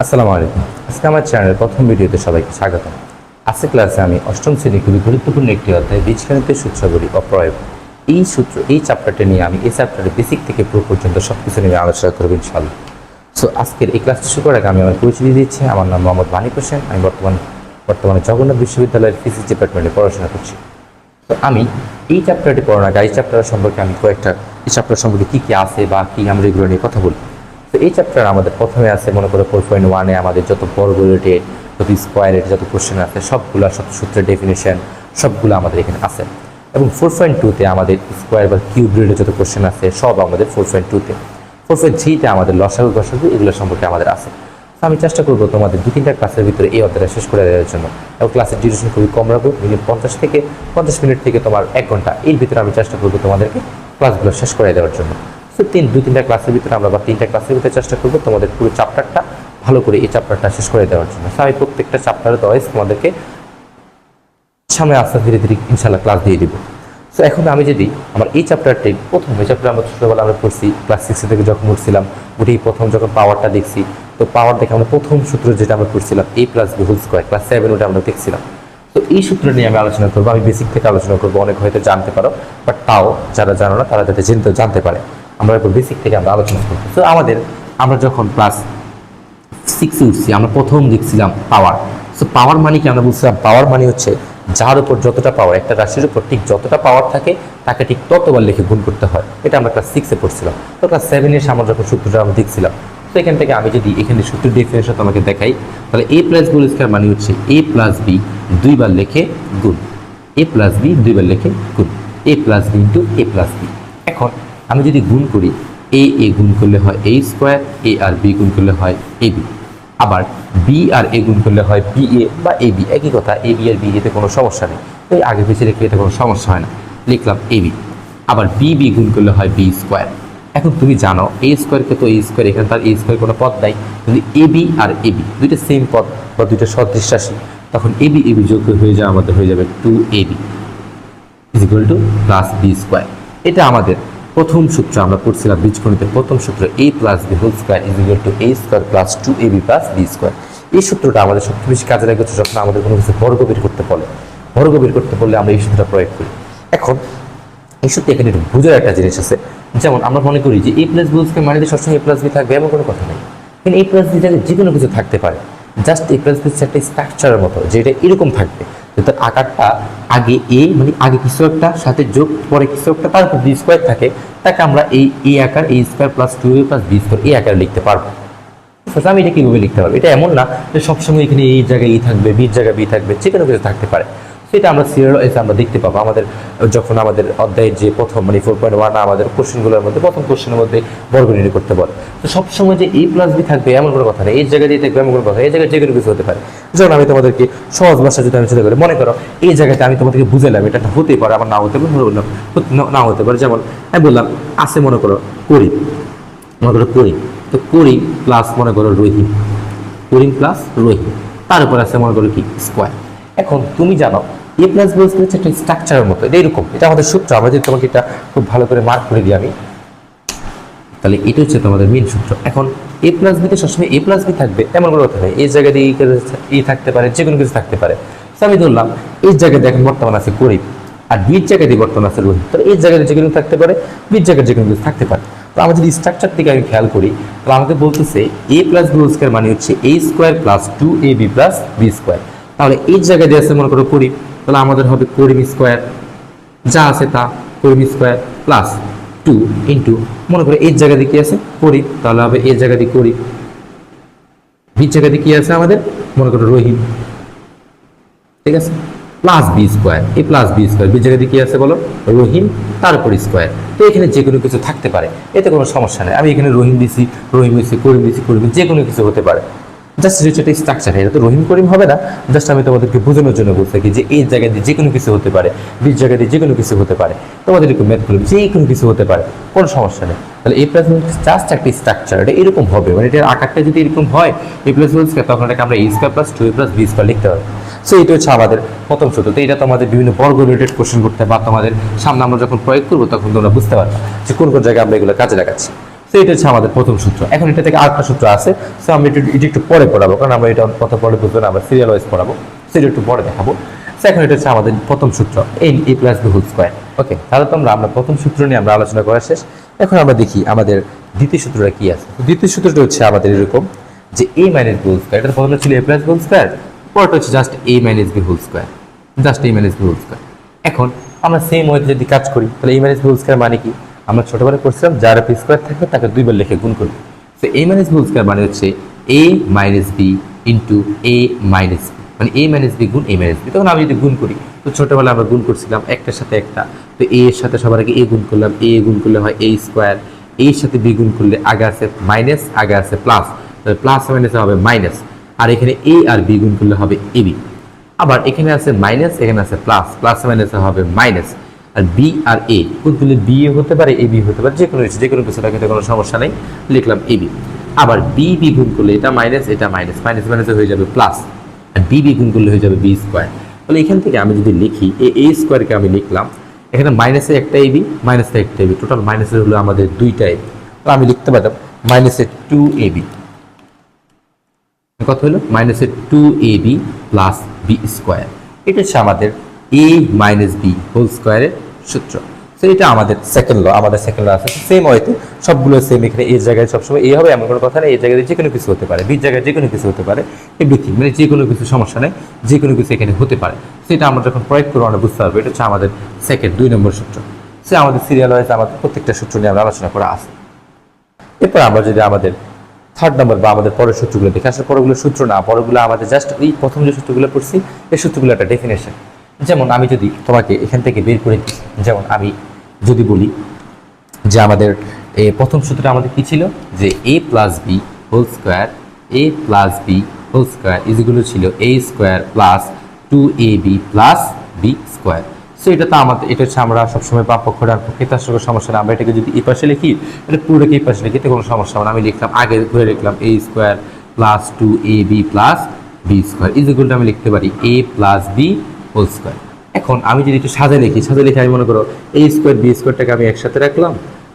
আসসালামু আলাইকুম। আজকে আমার চ্যানেলের প্রথম ভিডিওতে সবাইকে স্বাগতম। আজকে ক্লাসে আমি অষ্টম শ্রেণী খুবই গুরুত্বপূর্ণ একটি অধ্যায় বীজগণিতের সূত্রাবলী অপ্রয়োগ এই চ্যাপ্টারটা নিয়ে আমি এই চ্যাপ্টারের বেসিক থেকে পুরো পর্যন্ত সব কিছু নিয়ে আলোচনা করবো ইনশাআল্লাহ। সো আজকের এই ক্লাসটি শুরু করার আগে আমি আমার পরিচয় দিচ্ছি। আমার নাম মোহাম্মদ মানিক হোসেন। আমি বর্তমানে জগন্নাথ বিশ্ববিদ্যালয়ের ফিজিক্স ডিপার্টমেন্টে পড়াশোনা করছি। তো আমি এই চ্যাপ্টারটি পড়ার আগে এই চ্যাপ্টার সম্পর্কে আমি এই চ্যাপ্টার সম্পর্কে কী কী আছে বা কী আমরা এগুলো নিয়ে কথা বলি। তো এই চ্যাপ্টার আমাদের প্রথমে আছে মনে করো 4.1-এ আমাদের যত বর্গ রিলেটেড যত স্কোয়ারের যত কোশ্চেন আছে সবগুলো সূত্রের ডেফিনেশন সবগুলো আমাদের এখানে আছে। এবং 4.2-তে আমাদের স্কোয়ার বা কিউব রিলেটেড যত কোশ্চেন আছে সব আমাদের 4.2-তে। 4.3-তে আমাদের লসাগু গসাগু এগুলো সম্পর্কে আমাদের আছে। তো আমি চেষ্টা করবো তোমাদের 2-3টা ক্লাসের ভিতরে এই অধ্যায়টা শেষ করে দেওয়ার জন্য। এবং ক্লাসের ডিউরেশন খুবই কম রাখবো, মিনিমাম 50 মিনিট থেকে তোমার 1 ঘন্টা, এর ভিতরে আমি চেষ্টা করবো তোমাদেরকে ক্লাসগুলো শেষ করে দেওয়ার জন্য। তো 2-3টা ক্লাসের ভিতরে আমরা বা 3টা ক্লাসের ভিতরে চেষ্টা করবো তোমাদের পুরো চ্যাপ্টারটা ভালো করে এই চ্যাপ্টারটা শেষ করে দেওয়ার জন্য। তো আমি প্রত্যেকটা চ্যাপ্টারে ওয়াইজ তোমাদেরকে সামনে আস্তে ধীরে ধীরে ইনশাল্লাহ ক্লাস দিয়ে দিব। সো এখন আমি যদি আমার এই চ্যাপ্টারটি এই চ্যাপ্টার আমরা ছোটোবেলা আমরা পড়ছি ক্লাস 6 থেকে যখন উঠছিলাম, উঠেই প্রথম যখন পাওয়ারটা দেখছি, তো পাওয়ার দেখে আমরা প্রথম সূত্র যেটা আমরা পড়ছিলাম A+B² ক্লাস 7 ওটা আমরা দেখছিলাম। তো এই সূত্র নিয়ে আমি আলোচনা করবো। আমি বেসিক থেকে আলোচনা করবো, অনেক হয়তো জানতে পারো, বাট তাও যারা জানো না তারা যাতে জানতে পারে আমরা বেসিক থেকে আমরা আলোচনা করবো। তো আমরা যখন ক্লাস 6-এ উঠছি আমরা প্রথম দেখছিলাম পাওয়ার। সো পাওয়ার মানে কি আমরা বলছিলাম, পাওয়ার মানে হচ্ছে যার উপর যতটা পাওয়ার, একটা রাশির উপর ঠিক যতটা পাওয়ার থাকে তাকে ঠিক ততবার লিখে গুণ করতে হয়। এটা আমরা ক্লাস 6-এ পড়ছিলাম। তো ক্লাস 7-এ আমরা যখন সূত্রটা আমরা দেখছিলাম, তো এখান থেকে আমি যদি এখানে সূত্রের ডেফিনেশন তোমাকে দেখাই, তাহলে A+B² মানে হচ্ছে A+B 2বার লিখে গুণ, A+B 2বার লিখে গুণ, A+B × A+B। এখন আমি যদি গুণ করি, A গুণ করলে হয় A², A আর B গুণ করলে হয় AB, আবার B আর A গুণ করলে হয় BA বা AB, একই কথা। AB আর BA তে কোনো সমস্যা নেই, ওই আগে পিছিয়ে রেখে এতে কোনো সমস্যা হয় না, লিখলাম AB। আবার BB গুণ করলে হয় B²। এখন তুমি জানো A² কে তো A², এখানে তার A² কোনো পদ নাই, কিন্তু AB আর AB দুইটা সেম পদ বা দুইটা সদৃশ রাশি, তখন AB যোগ হয়ে যায় আমাদের হয়ে যাবে 2AB = +B²। এটা আমাদের প্রথম সূত্র আমরা পড়ছিলাম বীজগণিতের প্রথম সূত্র A+B² = A² + 2AB + B²। এই সূত্রটা আমাদের সবচেয়ে বেশি কাজে লাগে যখন আমাদের কোনো কিছু বর্গ বের করতে বললে আমরা এই সূত্রটা প্রয়োগ করি। এখন এই সূত্রে এখানে বোঝার একটা জিনিস আছে, যেমন আমরা মনে করি যে A+B² মানে সবসময় A+B থাকবে এমন কোনো কথা নেই, কিন্তু A+B জায়গায় যে কোনো কিছু থাকতে পারে। জাস্ট A+B একটা স্ট্রাকচারের মতো, যেটা এরকম থাকবে যে তার আকারটা আগে A মানে আগে কিছু একটা সাথে যোগ পরে কিছু একটা তারপর B² থাকে, তাকে আমরা এই A আকার A² + 2AB + B² এই আকারে লিখতে পারবো। আমি এটা কীভাবে লিখতে পারবো? এটা এমন না যে সবসময় এখানে এই জায়গায় থাকবে, বির জায়গায় বি থাকবে, যে কোনো কিছু থাকতে পারে। সেটা আমরা সিরিয়াল ওয়াইজ আমরা দেখতে পাবো আমাদের যখন আমাদের অধ্যায়ের যে প্রথম 4.1 আমাদের কোশ্চেনগুলোর মধ্যে প্রথম কোশ্চেনের মধ্যে বর্গ নির্ণয় করতে বলে। তো সবসময় যে A+B থাকবে এমন কোনো কথা নেই, এই জায়গায় দিয়ে থাকবে এমন কোনো কথা, এই জায়গায় যে কোনো কিছু হতে পারে। যেমন আমি তোমাদেরকে সহজ ভাষা যদি আমি চিন্তা করি, মনে করো এই জায়গাতে আমি তোমাদেরকে বুঝালাম এটা হতেই পারে, আবার নাও হতে পারে, নাও হতে পারে। যেমন আমি বললাম আছে মনে করো করিম, তো করিম প্লাস মনে করো রহিম, তার উপর আছে মনে করো কি স্কোয়ার। এখন তুমি জানো A+B হচ্ছে একটা স্ট্রাকচারের মতো, এটা এরকম, এটা আমাদের সূত্র। আমরা যদি তোমাকে এটা খুব ভালো করে মার্ক করে দিই আমি, তাহলে এটা হচ্ছে তোমাদের মেন সূত্র। এখন A+B তে সবসময় A+B থাকবে এমন কোনো কথা নেই, এই জায়গায় দিয়ে এই থাকতে পারে, যে কোনো কিছু থাকতে পারে। তো আমি ধরলাম এই জায়গায় দেখেন বর্তমান আছে করিম, আর বির জায়গায় দিয়ে বর্তমান আছে রহিম, তাহলে এই জায়গায় যে কোনো থাকতে পারে, বির জায়গায় যে কোনো কিছু থাকতে পারে। তো আমরা যদি স্ট্রাকচার থেকে আমি খেয়াল করি, তাহলে আমাকে বলতেছে A+B² মানে হচ্ছে A² + 2AB + B²। তাহলে এই জায়গায় দিয়ে আছে মনে করো করিম, তাহলে আমাদের হবে করিম স্কোয়ার, যা আছে তা করিম স্কোয়ার প্লাস 2 ইন্টু মনে করো এর জায়গা দিয়ে কি আছে করিম, তাহলে হবে এর জায়গা দিয়ে করিম, বির জায়গা দিয়ে কি আছে আমাদের মনে করো রহিম, ঠিক আছে, প্লাস B², এই প্লাস B², বির জায়গা দিয়ে কি আছে বলো রহিম, তার উপর স্কোয়ার। তো এখানে যে কোনো কিছু থাকতে পারে, এতে কোনো সমস্যা নেই। আমি এখানে রহিম দিছি, করিম দিছি, যে কোনো কিছু হতে পারে। জাস্ট যেটা স্ট্রাকচার, এটা তো রহিম করিম হবে না, জাস্ট আমি তোমাদেরকে বোঝানোর জন্য বলতে থাকি যে এই জায়গায় দিয়ে যে কোনো কিছু হতে পারে, বির জায়গায় দিয়ে যে কোনো কিছু হতে পারে, তোমাদের একটু ম্যাথ করবে যে কোনো কিছু হতে পারে, কোনো সমস্যা নেই। তাহলে A+ জাস্ট একটা স্ট্রাকচার, এটা এরকম হবে, মানে এটার আকারটা যদি এরকম হয় A+, তখন এটাকে আমরা A² + 2AB + B² লিখতে পারবো। সো এটা হচ্ছে আমাদের প্রথম সূত্র। তো এটা তোমাদের বিভিন্ন বর্গ রিলেটেড কোশ্চেন করতে বা তোমাদের সামনে আমরা যখন প্রয়োগ করবো তখন তোমরা বুঝতে পারবে যে কোন কোন জায়গায় আমরা এগুলো কাজে লাগাচ্ছি। তো এটা হচ্ছে আমাদের প্রথম সূত্র। এখন এটা থেকে আরেকটা সূত্র আছে, সো আমি এটা একটু পরে পড়াবো, কারণ আমরা এটা কত পরে বুঝবো না, আমরা সিরিয়াল ওয়াইজ পড়াবো, সেটা একটু পরে দেখাবো। সো এখন এটা হচ্ছে আমাদের প্রথম সূত্র, a plus b whole square. Okay, তাহলে তোমরা আমরা প্রথম সূত্র নিয়ে আমরা আলোচনা করা শেষ। এখন আমরা দেখি আমাদের দ্বিতীয় সূত্রটা কি আছে। তো দ্বিতীয় সূত্রটা হচ্ছে আমাদের এরকম যে a minus b whole square, এটা প্রথমে ছিল a plus b whole square, পরটা হচ্ছে just a minus b whole square, just a minus b whole square. এখন আমরা সেম ওয়েতে যদি কাজ করি তাহলে a minus b whole square মানে কি, আমরা ছোটবেলায় পড়ছিলাম যার পি স্কয়ার থাকবে তাকে দুইবার লিখে গুণ করি। তো a minus b whole square মানে হচ্ছে a minus b into a minus b, মানে a মাইনাস b গুণ a মাইনাস b। তখন আমি যদি গুণ করি, তো ছোটবেলায় আমরা গুণ করছিলাম একটার সাথে একটা, তো a এর সাথে সবার আগে a গুণ করলাম, a গুণ করলে হয় a স্কয়ার, a এর সাথে b গুণ করলে আগে আছে মাইনাস, আগে আছে প্লাস, তাহলে প্লাস মাইনাসে হবে মাইনাস, আর এখানে a আর b গুণ করলে হবে ab। আবার এখানে আছে মাইনাস, এখানে আছে প্লাস, প্লাস মাইনাসে হবে মাইনাস, আর b আর a গুণ করলে b হতে পারে ab হতে পারে, যে কোনো কিছু রাখতে কোনো সমস্যা নেই, লিখলাম ab। আবার b গুণ করলে এটা মাইনাস, এটা মাইনাস, মাইনাস মাইনাসে হয়ে যাবে প্লাস, আর b গুণ করলে হয়ে যাবে b স্কয়ার। তাহলে এখান থেকে আমি যদি লিখি a স্কয়ারকে আমি লিখলাম, এখানে মাইনাসে একটা ab, মাইনাসে একটা ab, টোটাল মাইনাসে হলো আমাদের দুইটা ab। তো আমি লিখতে পারতাম মাইনাসে 2ab, কত হলো মাইনাসে 2ab প্লাস b স্কয়ার। এটা হচ্ছে আমাদের a মাইনাস b হোল স্কয়ারের সূত্র। তো এটা আমাদের সেকেন্ড ল, আমাদের সেকেন্ড ল আছে সেম ওয়েতে, সবগুলো সেম। এখানে এর জায়গায় সবসময় এ হবে এমন কোনো কথা নেই, এর জায়গায় যে কোনো কিছু হতে পারে, বির জায়গায় যে কোনো কিছু হতে পারে, এভরিথিং মানে যে কোনো কিছু সমস্যা নেই, যে কোনো কিছু এখানে হতে পারে। সেটা আমরা যখন প্রয়োগ করবো আমরা বুঝতে পারবো। এটা হচ্ছে আমাদের সেকেন্ড 2 নম্বর সূত্র। সে আমাদের সিরিয়াল ওয়াইজ আমাদের প্রত্যেকটা সূত্র নিয়ে আমরা আলোচনা করা আছে। এরপর আমরা যদি আমাদের থার্ড নাম্বার বা আমাদের পরের সূত্রগুলো দেখে, আসলে পরেরগুলো সূত্র না, পরেরগুলো আমাদের জাস্ট এই প্রথম যে সূত্রগুলো পড়ছি এই সূত্রগুলো একটা ডেফিনেশন। যেমন আমি যদি তোমাকে এখান থেকে বের করে, যেমন আমি যদি বলি যে আমাদের প্রথম সূত্রটা আমাদের কি ছিল, যে a plus B whole square, a plus B whole square ইজিগুলো ছিল a square plus 2ab plus B square. So এটা তো আমাদের, এটা হচ্ছে আমরা সবসময় বাম পক্ষ ডান পক্ষে, তার সঙ্গে সমস্যা না। আমরা এটাকে যদি এই পাশে লিখি, এটা পুরোটাকে এই পাশে লিখি, তো কোনো সমস্যা হবে না। আমি লিখলাম আগে ঘুরে লিখলাম a square plus 2ab plus B square ইজিগুলোটা আমি লিখতে পারি a plus B whole square. এখন আমি যদি একটু সাজা লিখি, আমি মনে করো a স্কোয়ার বি স্কোয়ারটাকে আমি একসাথে রাখলাম,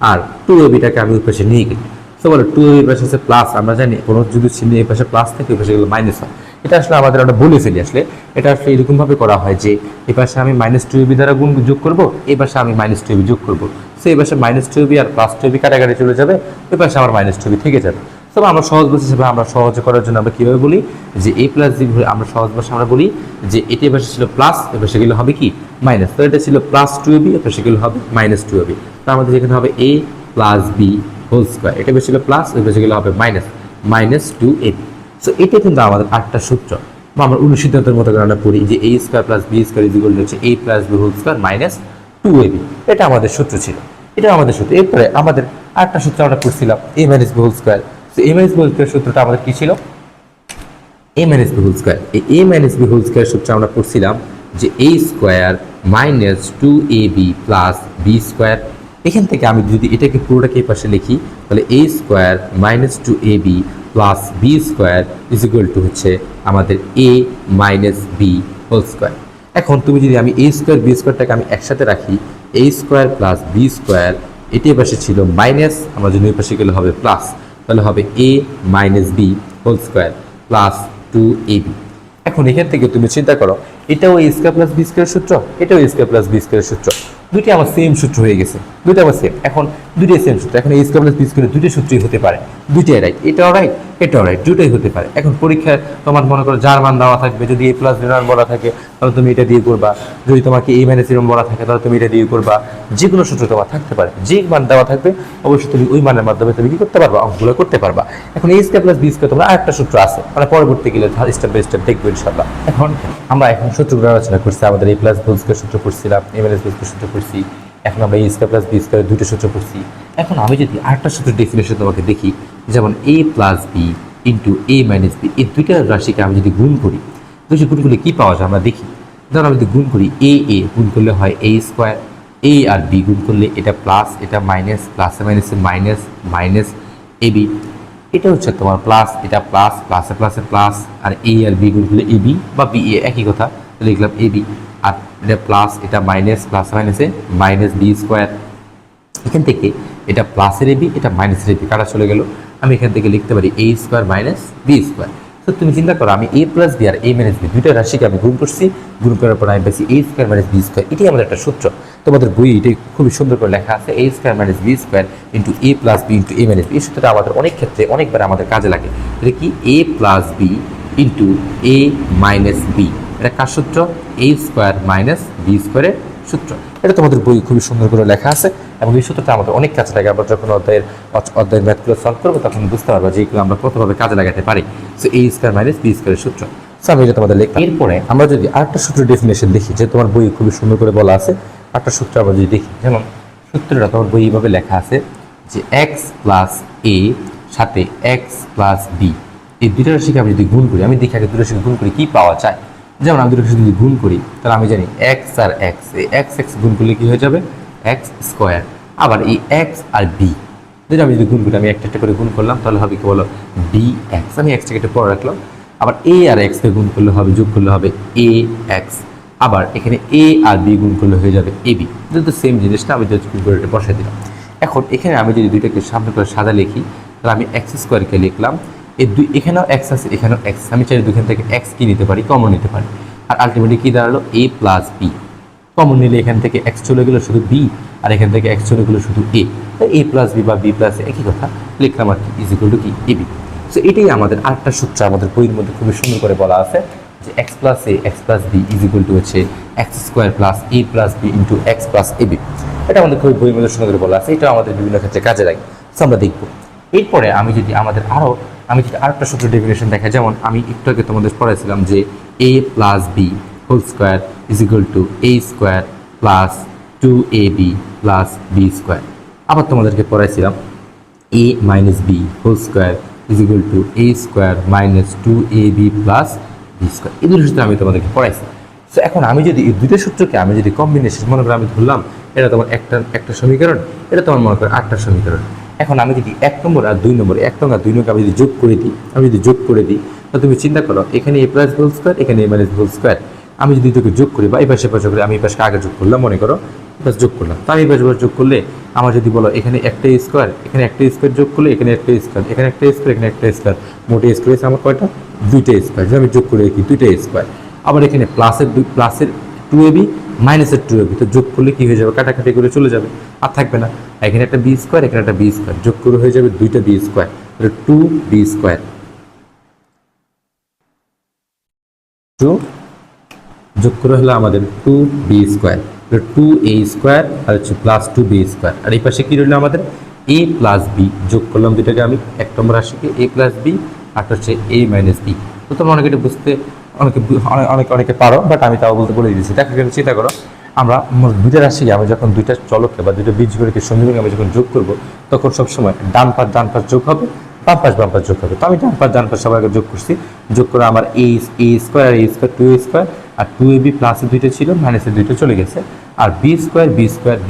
আর 2ab-টাকে আমি ওই পাশে নিয়ে গেলাম। তো বলো 2ab পাশে আছে প্লাস, আমরা জানি কোনো যদি চিহ্ন এই পাশে প্লাস থাকে ওই পাশে গেলে মাইনাস হয়। এটা আসলে আমাদের আমরা বলে ফেলি, আসলে এটা আসলে এরকমভাবে করা হয় যে এই পাশে আমি মাইনাস 2ab দ্বারা গুণ যোগ করবো, এই পাশে আমি মাইনাস 2ab যোগ করবো। সো এই পাশে মাইনাস 2ab আর প্লাস 2ab কাটাকাটি চলে যাবে, ওই পাশে আমার মাইনাস 2ab থেকে যাবে। তবে আমরা সহজ ভাষা হিসেবে আমরা সহজে করার জন্য আমরা কীভাবে বলি যে a প্লাস বি, আমরা সহজ ভাষা আমরা বলি যে এটা এ পাশে ছিল প্লাস, এ পাশে গেলে হবে কি মাইনাস। তো এটা ছিল প্লাস 2ab, এ পাশে গেলে হবে মাইনাস 2ab। তো আমাদের এখানে হবে a plus B whole square, এটা বেশি ছিল প্লাস, ওই পাশে গেলে হবে মাইনাস, মাইনাস 2ab। সো এটা কিন্তু আমাদের 8টা সূত্র, বা আমরা অনুসিদ্ধান্তের মতো করে আমরা পড়ি যে a square plus B square equal হচ্ছে a plus B whole square minus 2ab। এটা আমাদের সূত্র ছিল, এটা আমাদের সূত্র। এরপরে আমাদের 8টা সূত্র আমরা পড়ছিলাম a minus B whole square. তো a minus B whole square সূত্রটা আমাদের কি ছিল, a minus B whole square. এই a minus B whole square সূত্রে আমরা পড়ছিলাম যে a square minus 2ab plus B square. এখান থেকে আমি যদি এটাকে পুরোটাকে এই পাশে লিখি, তাহলে a square minus 2ab plus B square is equal to হচ্ছে আমাদের a minus B whole square. এখন তুমি যদি আমি a স্কোয়ার বি স্কোয়ারটাকে আমি একসাথে রাখি, a square plus B square, এটি পাশে ছিল মাইনাস, আমরা যদি ওই পাশে গেলে হবে প্লাস, তাহলে হবে a minus B whole square plus 2ab। এখন এখান থেকে তুমি চিন্তা করো, এটাও a square plus B square সূত্র, এটাও a square plus B square সূত্র, দুইটা আমার সেম সূত্র হয়ে গেছে, দুইটা আমার সেম। এখন দুইটাই সেম সূত্র, এখন a square plus B square দুইটা সূত্রই হতে পারে, দুইটাই রাইট, এটাও রাইট এটাও রাইট, দুইটাই হতে পারে। এখন পরীক্ষায় তোমার মনে করো যার মান দেওয়া থাকবে, যদি a প্লাস বি মান বলা থাকে তাহলে তুমি এটা দিয়ে করবা, যদি তোমাকে a মাইনাস মান বলা থাকে তাহলে তুমি এটা দিয়ে করবা। যে কোনো সূত্র তোমার থাকতে পারে, যে মান দেওয়া থাকবে অবশ্যই তুমি ওই মানের মাধ্যমে তুমি কি করতে পারবা, অঙ্কগুলো করতে পারবা। এখন a square plus B square তোমরা আরেকটা সূত্র আছে, মানে পরবর্তী গেলে স্টেপ বাই স্টেপ দেখবো ইনশাআল্লাহ। এখন আমরা সূত্রগুলো আলোচনা করছি, আমাদের a প্লাস বি স্কোয়ার সূত্র পড়ছিলাম, a মাইনাস বি স্কোয়ার সূত্র পড়ছি, এখন আমরা a square plus B square দুটো সূত্র পড়ছি। এখন আমি যদি আরেকটা সূত্রের ডেফিনেশন তোমাকে দেখি, যেমন a plus B into a minus B, এই দুইটা রাশিকে আমি যদি গুণ করি, দুটো গুণ করলে কী পাওয়া যায় আমরা দেখি। ধরো আমি যদি গুণ করি a গুণ করলে হয় a স্কোয়ার, a আর b গুণ করলে এটা প্লাস, এটা মাইনাস, প্লাসে মাইনাসে মাইনাস, মাইনাস ab। এটা হচ্ছে তোমার প্লাস, এটা প্লাস, প্লাসে প্লাসে প্লাস, আর এ আর বি গুণ করলে এ বি বা বি এ একই কথা, লিখলাম এ বি। আর এটা প্লাস, এটা মাইনাস, প্লাস মাইনাসে মাইনাস বি স্কোয়ার। এখান থেকে এটা প্লাসের এবি, এটা মাইনাসের এবি কাটা চলে গেল। আমি এখান থেকে লিখতে পারি a square minus B square. তো তুমি চিন্তা করো, আমি এ প্লাস বি আর এ মাইনাস বি দুইটা রাশিকে আমি গুণ করছি, গুণ করার পর আমি পেয়েছি এ স্কোয়ার মাইনাস বি স্কোয়ার। এটাই আমাদের একটা সূত্র, তোমাদের বই এটাই খুবই সুন্দর করে লেখা আছে, a square minus B square into a plus B into a minus B. এই সূত্রটা আমাদের অনেক ক্ষেত্রে অনেকবার আমাদের কাজে লাগে। এটা কি এ plus B into a minus B, এটা কার সূত্র? এ স্কোয়ার মাইনাস বি স্কোয়ারের সূত্র। এটা তোমাদের বই খুবই সুন্দর করে লেখা আছে এবং এই সূত্রটা আমাদের অনেক কাজে লাগে। আমরা যখন অধ্যায়ের ম্যাথগুলো সলভ করবো তখন বুঝতে পারবো যে এইগুলো আমরা কতভাবে কাজে লাগাতে পারি। সো এ স্কোয়ার মাইনাস বি স্কোয়ারের সূত্র। সো আমি এটা তোমাদের লিখলাম। এরপরে আমরা যদি আরেকটা সূত্রের ডেফিনেশন দেখি, যে তোমার বই খুবই সুন্দর করে বলা আছে, আরেকটা সূত্র আমরা যদি দেখি, যেমন সূত্রটা তোমার বই এইভাবে লেখা আছে যে এক্স প্লাস এ সাথে এক্স প্লাস বি, এই দুইটা রাশিকে আমি যদি গুণ করি, আমি দেখি আগে দুটো রাশিকে গুণ করি কি পাওয়া যায়। যেমন আমি দুটো রাশি যদি গুণ করি, তাহলে আমি জানি এক্স আর এক্স, এই এক্স এক্স গুণ করলে কি হয়ে যাবে? X square. আবার এই এক্স আর বি যেটা আমি যদি গুণ করি, আমি একটা একটা করে গুণ করলাম, তাহলে হবে কি বলো? B X. আমি এক্সটাকে একটু পরে রাখলাম। আবার এ আর এক্সকে গুণ করলে হবে, যোগ করলে হবে এ এক্স। আবার এখানে এ আর বি গুণ করলে হয়ে যাবে এ বি। যেহেতু সেম জিনিসটা আমি যদি গুণ করে এটা বসাই দিলাম। এখন এখানে আমি যদি দুইটাকে সামনে করে সাদা লিখি, তাহলে আমি এক্স স্কোয়ারকে লিখলাম, এই দুই এখানেও এক্স আছে, এখানেও এক্স, আমি চাইলে দুখান থেকে এক্স কি নিতে পারি? কমন নিতে পারি। আর আলটিমেটলি কি দাঁড়ালো? এ প্লাস বি। কমন নিলে এখান থেকে এক্স চলে গেলো শুধু বি, আর এখান থেকে এক্স চলে গেলো শুধু এ। এ প্লাস বি বা বি প্লাস একই কথা লিখলাম আর কি, ইজ ইকুয়াল টু কি? A B. সো এটাই আমাদের আরেকটা সূত্র আমাদের বইয়ের মধ্যে খুবই সুন্দর করে বলা আছে যে x plus a x plus b is equal to হচ্ছে x square plus a plus B into x plus a b. এটা আমাদের খুবই বইয়ের মধ্যে সুন্দর করে বলা আছে, এটা আমাদের বিভিন্ন ক্ষেত্রে কাজে লাগে। সো আমরা দেখবো। এরপরে আমি যদি আরেকটা সূত্র ডেফিনেশন দেখা, যেমন আমি একটু আগে তোমাদের পড়াইছিলাম যে a plus B whole square is equal to a square plus 2ab plus B square. আবার তোমাদেরকে পড়াইছিলাম a minus B whole square is equal to a square minus 2ab plus B square. এই দুটো সূত্র আমি তোমাদেরকে পড়াইছি। সো এখন আমি যদি এই দুটো সূত্রকে আমি যদি কম্বিনেশন মনে করি, আমি ধরলাম এটা তোমার একটা সমীকরণ, এটা তোমার মনে করো 8টা সমীকরণ। এখন আমি যদি 1 নম্বর আর 2 নম্বর, 1 নং আর 2 নং আমি যদি যোগ করে দিই, তো তুমি চিন্তা করো, এখানে এ প্লাস হোল স্কোয়ার, এখানে এ মাইনাস হোল স্কোয়ার। আমি যদি দুটোকে যোগ করি বা এই পাশে পাশে করে, আমি এই পাশে আগে যোগ করলাম, মনে করো বাস যোগ করলাম, তো আমি এই পাশে যোগ করলে আমার যদি বলো এখানে একটা স্কোয়ার, এখানে একটা স্কোয়ার যোগ করলে এখানে একটা স্কোয়ার, এখানে একটা স্কোয়ার, এখানে একটা স্কোয়ার, মোটে স্কোয়ার আমার কয়টা? 2টা স্কোয়ার। যদি আমি যোগ করে রাখি 2টা স্কোয়ার। আবার এখানে প্লাসের 2ab মাইনাসের 2ab, তো যোগ করলে কি হয়ে যাবে? কাটাকাটি করে চলে যাবে, আর থাকবে না। এখানে একটা বি স্কোয়ার, এখানে একটা বি স্কোয়ার, যোগ করে হয়ে যাবে 2টা বি স্কোয়ার, 2b স্কোয়ার। যোগ করে হলো আমাদের 2b স্কোয়ার, 2a স্কোয়ার আর হচ্ছে প্লাস 2b স্কোয়ার। আর এই পাশে কি রইলো আমাদের? a plus B. যোগ করলাম দুটাকে আমি, 1 নম্বর রাশিকে a প্লাস বি, আর হচ্ছে a মাইনাস বি। তো তোমরা অনেকে এটা বুঝতে অনেকে পারো, বাট আমি তাও বলে দিচ্ছি। দেখো এখানে চিন্তা করো, আমরা দুইটা রাশিকে আমি যখন দুইটা চলককে বা দুইটা বীজগণিতের সমীকরণকে আমি যখন যোগ করবো, তখন সবসময় ডান পাশ যোগ হবে, বাম পাশ যোগ হবে। তো আমি ডান পাশ সবাইকে যোগ করছি, যোগ করে আমার এ স্কোয়ার 2a স্কোয়ার, আর 2ab প্লাসের 2টা ছিল, মাইনাসের 2টা চলে গেছে, আর বি স্কোয়ার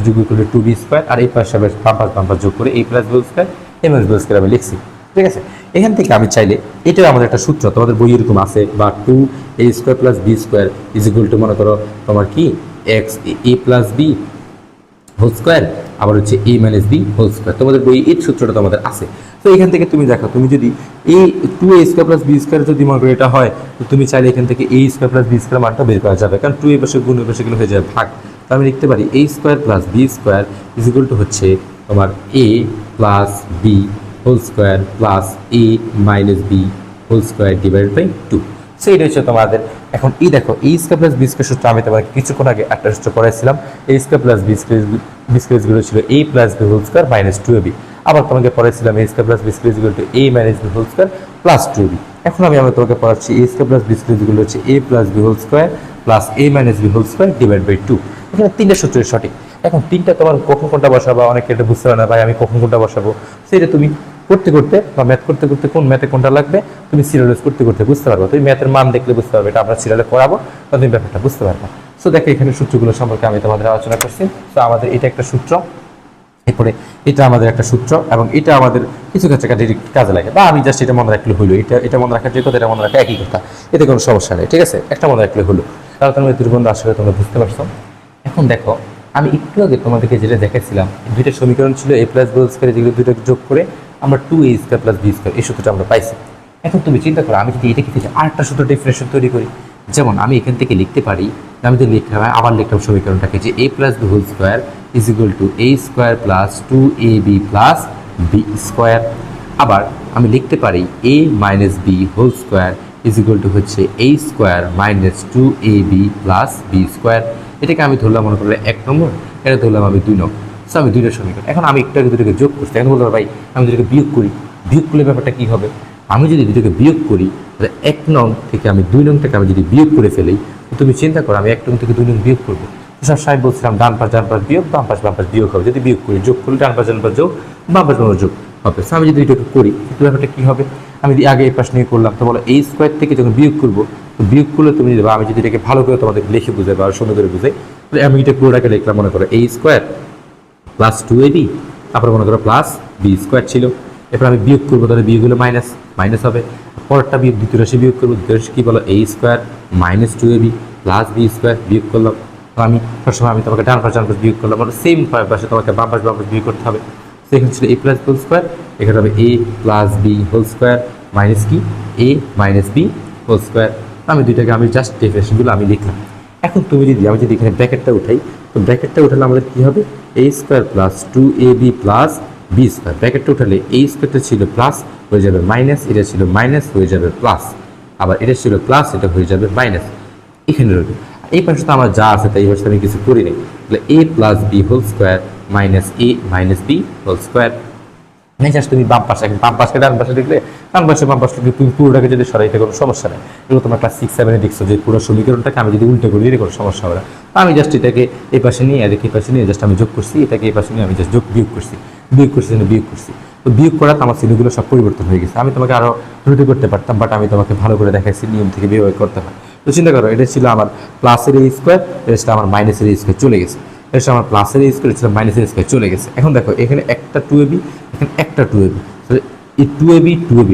যোগ করলে 2b স্কোয়ার, আর এই পাশে বাম পাশ যোগ করে a plus B square A minus B square আমি লিখছি। ঠিক আছে, এখান থেকে আমি চাইলে, এটাও আমাদের একটা সূত্র তোমাদের বই এরকম আছে, বা 2a square plus B square is equal to মনে করো তোমার কি X A plus B whole square, আবার হচ্ছে এ মাইনাস বি হোল স্কোয়ার। তোমাদের বই এই সূত্রটা তোমাদের আছে। তো এখান থেকে তুমি দেখো, তুমি যদি এই 2a square plus B square যদি মনে করো এটা হয়, তো তুমি চাইলে এখান থেকে a square plus B square মানটা বের করা যাবে, কারণ 2 এর পাশে গুণ, এর পাশে গুলো হয়ে যাবে ভাগ। তো আমি লিখতে পারি a square plus B square is equal to হচ্ছে তোমার a plus B whole square plus a minus B whole square divided by 2। So এটা হচ্ছে তোমাদের। এখন এই দেখো, a square plus B square সূত্র আমি তোমাকে কিছুক্ষণ আগে একটা সূত্র পড়াইছিলাম, a square plus B square ছিল a plus B whole square minus 2ab। আবার তোমাকে পড়াইছিলাম a square plus B square a minus B whole square plus 2ab। এখন আমি তোমাকে পড়াচ্ছি A square plus B square হচ্ছে a plus B whole square plus a minus B whole square divide by 2। এখানে 3টা সূত্রের সঠিক। এখন 3টা তোমার কখন কোনটা বসাবো, অনেকে এটা বুঝতে পারে না, ভাই আমি কখন কোনটা বসাবো, সেটা তুমি করতে বা ম্যাথ করতে কোন ম্যাথে কোনটা লাগবে তুমি সিরিয়ালাইজ করতে বুঝতে পারবো। তুমি ম্যাথের মান দেখলে বুঝতে পারবে, এটা আমরা সিরিয়ালে করাবো, তাহলে তুমি ব্যাপারটা বুঝতে পারবে। সো দেখো, এখানে সূত্রগুলো সম্পর্কে আমি তোমাদের আলোচনা করছি। তো আমাদের এটা একটা সূত্র, এরপরে এটা আমাদের একটা সূত্র এবং এটা আমাদের কিছু ক্ষেত্রে কাজে লাগে, বা আমি জাস্ট এটা মনে রাখলে হলো, এটা মনে রাখার যে কথা, এটা মনে রাখা একই কথা, এতে কোনো সমস্যা নেই, ঠিক আছে, একটা মনে রাখলে হলো। তাহলে তোমরা দুই বন্ধু আশা করি তোমরা বুঝতে পারছো। এখন দেখো আমি একটু আগে তোমাদেরকে যেটা দেখাচ্ছিলাম, দুইটা সমীকরণ ছিল a plus b whole square, যেগুলো দুটো যোগ করে আমরা 2a square plus b square এই সূত্রটা আমরা পাইছি। এখন তুমি চিন্তা করো, আমি যদি এটাকে থেকে আরেকটা সূত্র ডিফারেন্সিয়েশন তৈরি করি, যেমন আমি এখান থেকে লিখতে পারি, আমি যদি লিখলাম আবার লিখলাম সমীকরণটাকে যে a plus b whole square is equal to a square plus 2ab plus b square. আবার আমি লিখতে পারি a minus b whole square is equal to হচ্ছে a square minus 2ab plus b square. এটাকে আমি ধরলাম মনে করলে 1 নম্বর, এটা ধরলাম আমি 2 নম্বর। সো আমি দুইটা সমীকরণ, এখন আমি একটু আগে দুটোকে যোগ করছি, এখন বলতে ভাই আমি দুটোকে বিয়োগ করি, বিয়োগ করলে ব্যাপারটা কী হবে, আমি যদি দুটোকে বিয়োগ করি তাহলে 1 নং থেকে আমি 2 নং থেকে আমি যদি বিয়োগ করে ফেলি, তো তুমি চিন্তা করো আমি 1 নং থেকে 2 নং বিয়োগ করবো, সব সাহেব বলছিলাম ডান পাশ বিয়োগ, বাম পাশ বিয়োগ হবে, যদি বিয়োগ করি, যোগ করলে ডান পাশ যোগ, বাম পাশ যোগ হবে। সো আমি যদি এটাকে করি তো ব্যাপারটা কী হবে, আমি যদি আগে এই পাশ নিয়ে করলাম, তো বলো এই স্কোয়ার থেকে যখন বিয়োগ করবো, তো বিয়োগ করলে তুমি যদি, আমি যদি এটাকে ভালো করে তোমাদের লিখে বুঝাই বা সুন্দর করে বুঝাই, তাহলে আমি এটা পুরোটাকে লিখলাম মনে করো a স্কোয়ার প্লাস 2ab, তারপরে মনে করো প্লাস b স্কোয়ার ছিল, এরপর আমি বিয়োগ করবো, তাহলে বিয়োগ হলে মাইনাস হবে, পরেরটা বিয়োগ দ্বিতীয় রাশি বিয়োগ করবো, দ্বিতীয় রাশি কী বলো a square minus 2ab plus b square বিয়োগ করলাম। আমি সবসময় আমি তোমাকে ডান পাশ বিয়োগ করলাম, মানে সেম পাশে তোমাকে বাম পাশ বিয়োগ করতে হবে। সেখানে ছিল a প্লাস হোল স্কোয়ার, এখানে হবে a plus b whole square minus কি a minus b whole square. আমি দুইটাকে আমি জাস্ট ডেফিনেশনগুলো আমি লিখলাম। এখন তুমি যদি, আমি যদি এখানে ব্র্যাকেটটা উঠাই, তো ব্র্যাকেটটা উঠালে আমাদের কী হবে, a square plus 2ab plus b square, ব্র্যাকেটটা উঠালে a স্কোয়ারটা ছিল প্লাস হয়ে যাবে মাইনাস, এটা ছিল মাইনাস হয়ে যাবে প্লাস, আবার এটা ছিল প্লাস, এটা হয়ে যাবে মাইনাস, এখানে রইল। এই পাশে তো আমার যা আছে তাই এই পাশে আমি কিছু করি নাই, তাহলে a plus b whole square minus a minus b whole square. Just তুমি বাম পাশে ডান পাশে দেখলে, বাম পাশে তুমি পুরোটাকে যদি সরাইতে কোনো সমস্যা নেই, এগুলো তোমার ক্লাস 6-7 দেখছো যে পুরো সমীকরণটাকে আমি যদি উল্টে করি দিলে কোনো সমস্যা হবে না। আমি জাস্ট এটাকে এই পাশে নিয়ে, এটাকে এই পাশে নিয়ে জাস্ট আমি যোগ করছি, এটাকে এই পাশে নিয়ে আমি জাস্ট বিয়োগ করছি, তো বিয়োগ করাতে আমার চিহ্নগুলো সব পরিবর্তন হয়ে গেছে। আমি তোমাকে আরও ত্রুটি করতে পারতাম, বাট আমি তোমাকে ভালো করে দেখাইছি নিয়ম থেকে বিয়োগ করতে হয়। তো চিন্তা করো, এটা ছিল আমার প্লাসের a স্কোয়ার, এটা ছিল আমার মাইনাসের a স্কোয়ার চলে গেছে, এটা ছিল আমার প্লাসের a স্কোয়ার, এটা ছিল মাইনাসের a স্কোয়ার চলে গেছে। এখন দেখো এখানে একটা 2ab, এখানে একটা 2ab, এই 2ab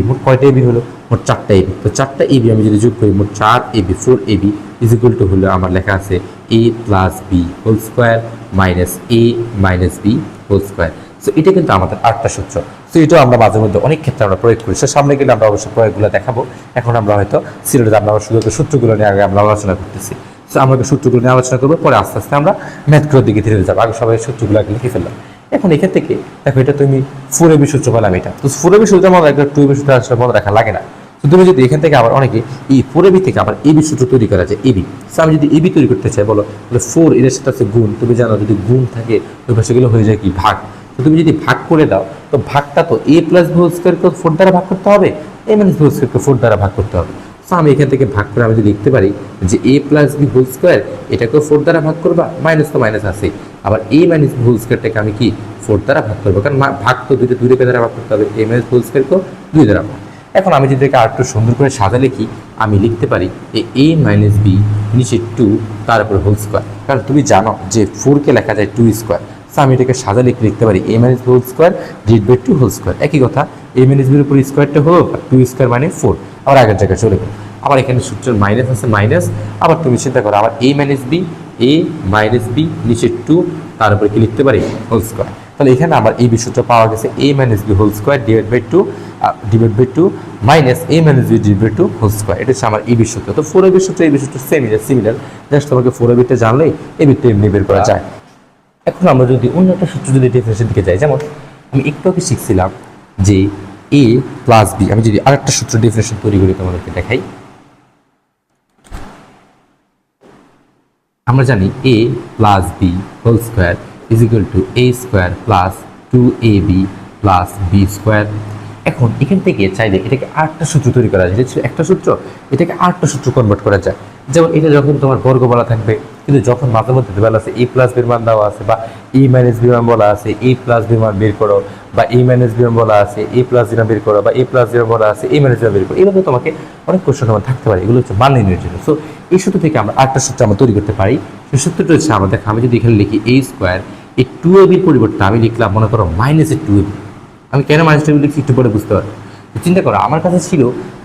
মোট কয়টা ab হলো, মোট 4টা ab। তো 4টা ab আমি যদি যোগ করি, মোট 4ab 4ab is equal two হলো আমার লেখা আছে a plus b whole square minus a minus b whole square. So এটা কিন্তু আমাদের 8টা সূত্র। সো এটাও আমরা মাঝে মধ্যে অনেক ক্ষেত্রে আমরা প্রয়োগ করি, সো সামনে গেলে আমরা অবশ্যই প্রয়োগগুলো দেখাবো। এখন আমরা হয়তো সিলেটে আমরা শুধু সূত্রগুলো নিয়ে আগে আমরা আলোচনা করতেছি। সো আমরা সূত্রগুলো নিয়ে আলোচনা করবো, পরে আস্তে আস্তে আমরা ম্যাথগুলোর দিকে ধীরে যাবো। আগে সবাই সূত্রগুলো আগে লিখে ফেললাম। এখন এখান থেকে দেখো, এটা তুমি 4ab সূত্র পেলাম, এটা তো 4ab সূত্র মনে রাখবে, 2ab সূত্র আসলে মনে রাখা লাগে না। তো তুমি যদি এখান থেকে আবার অনেকে এই 4ab থেকে আবার ab সূত্র তৈরি করা যায়, ab। সো আমি যদি ab তৈরি করতে চাই, বলো তাহলে 4 এর সাথে আছে গুণ, তুমি জানো যদি গুণ থাকে ওই পাশেগুলো হয়ে যায় কি ভাগ। তো তুমি যদি ভাগ করে দাও, তো ভাগটা তো a প্লাস b হোল স্কোয়ারকে 4 দ্বারা ভাগ করতে হবে, a মাইনাস b হোল স্কোয়ারকে 4 দ্বারা ভাগ করতে হবে। সো আমি এখান থেকে ভাগ করে আমি যদি লিখতে পারি যে a plus b whole square, এটাকেও 4 দ্বারা ভাগ করবা, মাইনাস তো মাইনাস আছে, আবার a মাইনাস b হোল স্কোয়ারটাকে আমি কি 4 দ্বারা ভাগ করবো, কারণ ভাগ তো দুইটা দ্বারা ভাগ করতে হবে, a মাইনাস হোল স্কোয়ারকেও 2 দ্বারা ভাগ। এখন আমি যদি আর একটু সুন্দর করে সাজা লিখি, আমি লিখতে পারি a মাইনাস b নিচে 2 তার উপর হোল স্কোয়ার, কারণ তুমি জানো যে 4কে লেখা যায় 2 স্কোয়ার। সো আমি এটাকে সাজা লিখতে পারি a minus b whole square divide by 2 whole square. একই কথা, a মাইনাস b এর উপর স্কোয়ারটা হলো 2 স্কোয়ার মানে 4, আবার আগের জায়গায় চলে গেল। আবার এখানে সূত্রের মাইনাস আছে, মাইনাস, আবার তুমি চিন্তা করো আবার a মাইনাস b নিচে 2 তার উপরে কি লিখতে পারি হোল স্কোয়ার। তাহলে এখানে আমার এই সূত্র পাওয়া গেছে a minus b whole square divide by 2 minus a minus b divide by 2 whole square. এটা হচ্ছে আমার এই সূত্র। তো 4ab সূত্র এই সূত্র সিমিলার, জাস্ট তোমাকে 4ab জানলেই এই বিটা এমনি বের করা যায়। এখন আমরা যদি অন্য একটা সূত্র যদি ডেফিনেশন দিকে যাই, যেমন আমি একটু আগে শিখছিলাম যে a প্লাস b, আমি যদি আরেকটা সূত্র ডেফিনেশন তৈরি করি তোমাদেরকে দেখাই। আমরা জানি a plus b whole square is equal to a square plus 2ab plus b square. এখন এখান থেকে চাইলে এটাকে 8টা সূত্র তৈরি করা যায়, যেটা একটা সূত্র, এটাকে 8টা সূত্র কনভার্ট করা যায়। যেমন এটা যখন তোমার বর্গ বলা থাকবে, কিন্তু যখন মাঝে মধ্যে বলা আছে a প্লাস বির মান দেওয়া আছে, বা a মাইনাস বির মান বলা আছে a প্লাস বির মান বের করো, বা a মাইনাস বির মান বলা আছে a প্লাস বির মান বের করো, বা a প্লাস বির মান বলা আছে a মাইনাস বির মান বের করো, এভাবে তোমাকে অনেক কোশ্চেন তোমার থাকতে পারে। এগুলো হচ্ছে মান নির্ণয়ের জন্য। সো এই সূত্র থেকে আমরা 8টা সূত্র আমরা তৈরি করতে পারি। সেই সূত্রটা হচ্ছে আমাদের, আমি যদি এখানে লিখি a স্কোয়ার এই টু এবির পরিবর্তে আমি লিখলাম মনে করো মাইনাসের টু এবি। আমি কেন মাইনাস টু এবি লিখছি একটু পরে বুঝতে পারবো। চিন্তা করো আমার কাছে ছিল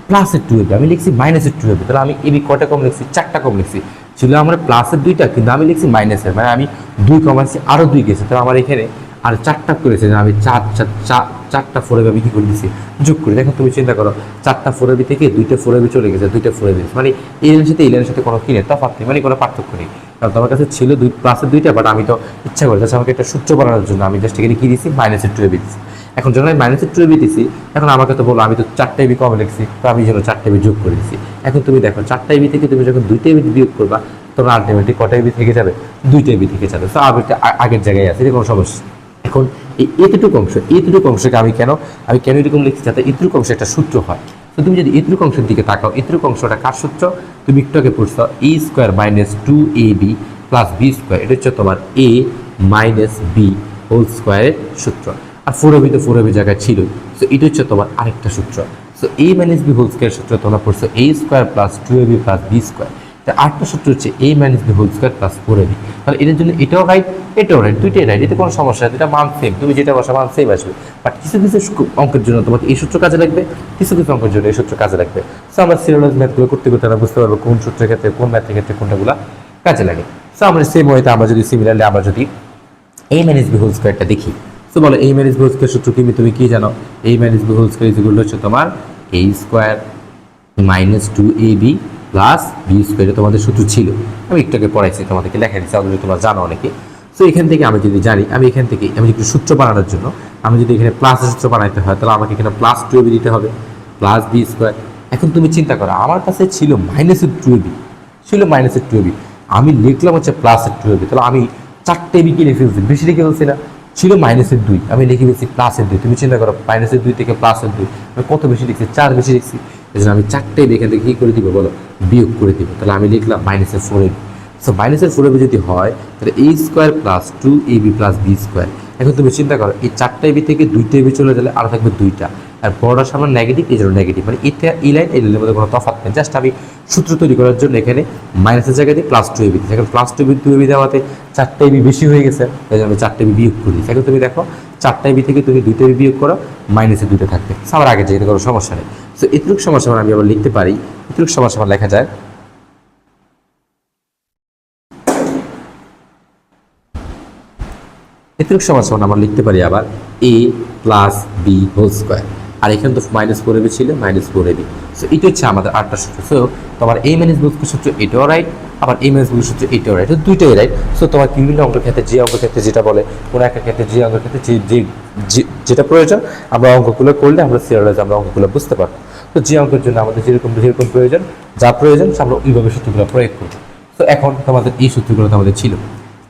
প্লাসের টু এবি, আমি লিখছি মাইনাসের টু এবি, তাহলে আমি এবি কটা কম লিখছি, 4টা কম লিখছি। ছিল আমার প্লাসের 2টা, কিন্তু আমি লিখছি মাইনাসের, মানে আমি 2 কমাইছি, আরও 2 গেছে, তাহলে আমার এখানে আর 4টা করেছে, আমি 4টা ফোর এবি আমি কী করে দিচ্ছি, যোগ করি। দেখো তুমি চিন্তা করো 4টা ফোর এবি থেকে 2টা ফোর এবি চলে গেছে, 2টা ফোর এবি, মানে এই লাইনের সাথে এই লাইনের সাথে কোনো কি নেই, তফাৎ নেই, মানে কোনো পার্থক্য নেই। কারণ তোমার কাছে ছিল প্লাসের 2টা, বাট আমি তো ইচ্ছা করি জাস্ট আমাকে একটা সূত্র বানানোর জন্য আমি জাস্ট এখানে কী দিচ্ছি, মাইনাসের টু এবি দিচ্ছি। এখন যখন আমি মাইনাসের টু এবি দিচ্ছি, এখন আমাকে তো বলো আমি তো 4টা এবি কমে লিখছি, তো আমি যেন 4টা এবি যোগ করে দিচ্ছি। এখন তুমি দেখো 4টা এবি থেকে তুমি যখন 2টা এবি বিয়োগ করবা, তখন আলটিমেটলি কটা এবি থেকে যাবে, 2টা এবি থেকে যাবে। তো আগের জায়গায় আছে, এটা কোনো সমস্যা। এখন এই এতটুকু অংশকে আমি কেন এরকম লিখছি, যাতে এতটুকু অংশ একটা সূত্র হয়। তো তুমি যদি এতটুকু অংশের দিকে তাকাও, এতটুকু অংশটা কার সূত্র, তুমি একটু আগে পড়ছো a square minus 2ab plus B square, এটা হচ্ছে তোমার এ মাইনাস বি হোল স্কোয়ারের সূত্র। আর ফোর এবি তো ফোর এবি জায়গায় ছিল, সো এটা হচ্ছে তোমার আরেকটা সূত্র। So a minus B whole square সূত্র তোমরা পড়ছো a square plus 2ab plus B square. আরেকটা সূত্র হচ্ছে এ minus B whole square plus 4ab। তাহলে এটার জন্য এটাও রাইট, এটাও রাইট, দুইটাই রাইট, এতে কোনো সমস্যা নেই, এটা মান সেম, তুমি যেটা বসা মান সেম আসবে। বাট কিছু কিছু অঙ্কের জন্য তোমাকে এই সূত্র কাজে লাগবে, কিছু কিছু অঙ্কের জন্য এই সূত্র কাজে লাগবে। সো আমরা সিরিয়ালাইজ ম্যাথগুলো করতে করতে আমরা বুঝতে পারবো কোন সূত্রের ক্ষেত্রে, কোন ম্যাথের ক্ষেত্রে কোনটাগুলো কাজে লাগে। সো আমরা সেম ওয়েতে আমরা যদি সিমিলারলি আমরা যদি এ মাইনাস বি হোল স্কোয়ারটা দেখি, তো বলো এই মাইনাস বি হোল স্কোয়ার সূত্র তুমি কি জানো, এই মাইনাস বি হোল স্কোয়ার যেগুলো হচ্ছে তোমার a square minus 2ab plus b স্কোয়ারে তোমাদের সূত্র ছিল, আমি একটু আগে পড়াইছি, তোমাদেরকে লেখা দিচ্ছি, অলরেডি তোমরা জানো অনেকে। সো এখান থেকে আমি যদি জানি, এখান থেকে আমি একটু সূত্র বানানোর জন্য আমি যদি এখানে প্লাসের সূত্র বানাইতে হয়, তাহলে আমাকে এখানে প্লাস 2ab দিতে হবে প্লাস বি স্কোয়ার। এখন তুমি চিন্তা করো আমার কাছে ছিল মাইনাসের 2ab, আমি লিখলাম হচ্ছে প্লাসের 2ab, তাহলে আমি 4টে এবি কি লিখে ফেলছি, বেশি লিখে ফেলছি না, ছিল মাইনাসের 2, আমি লিখে ফেলছি প্লাসের 2। তুমি চিন্তা করো মাইনাসের 2 থেকে প্লাসের 2, আমি কত বেশি লিখছি, 4 বেশি লিখছি। এই জন্য আমি 4টে এবি এখান থেকে কী করে দিব বলো, বিয়োগ করে দিব। তাহলে আমি লিখলাম মাইনাসের 4ab। সো মাইনাসের 4ab যদি হয়, তাহলে a square plus 2ab plus B square. এখন তুমি চিন্তা করো এই 4টা এবি থেকে 2টা এবি চলে গেলে আরও থাকবে 2টা, আর বড়টার সামনে নেগেটিভ, এই জন্য নেগেটিভ, মানে এটা এই লাইন এই লাইনের মধ্যে কোনো তফাৎ নেই। জাস্ট আমি সূত্র তৈরি করার জন্য এখানে মাইনাসের জায়গায় দিয়ে প্লাস 2ab দিচ্ছি। এখন প্লাস 2ab দেওয়াতে 4টা এবি বেশি হয়ে গেছে, এই জন্য আমি 4টা এবি বিয়োগ করি। এখন তুমি দেখো 4টা এবি থেকে তুমি 2টা এবি বিয়োগ করো, মাইনাসে 2টা থাকবে, আমার আগে যেতে কোনো সমস্যা নেই। সো এতটুকু সমস্যা আমি আবার লিখতে পারি, এতটুকু সমস্যা লেখা যায় আমরা লিখতে পারি আবার এ প্লাস বি হোল স্কোয়ার, আর এখানে তো মাইনাস 4ab ছিল, মাইনাস 4ab। সো এটা হচ্ছে আমাদের 8টা সূত্র। সো তোমার এ মাইনাস বি সূত্র এটাও রাইট, আবার এ মাইনাস বি সূত্র এটাও রাইট, দুইটাই রাইট। সো তোমার বিভিন্ন অঙ্কের ক্ষেত্রে যে অঙ্কের ক্ষেত্রে যেটা বলে, কোনো একটা ক্ষেত্রে যে অঙ্কের ক্ষেত্রে যেটা প্রয়োজন, আমরা অঙ্কগুলো করলে আমরা সিরিয়ালাইজ আমরা অঙ্কগুলো বুঝতে পারবো। তো যে অঙ্কের জন্য আমাদের যেরকম প্রয়োজন, যা প্রয়োজন আমরা ওইভাবে সূত্রগুলো প্রয়োগ করব। তো এখন তোমাদের এই সূত্রগুলো আমাদের ছিল।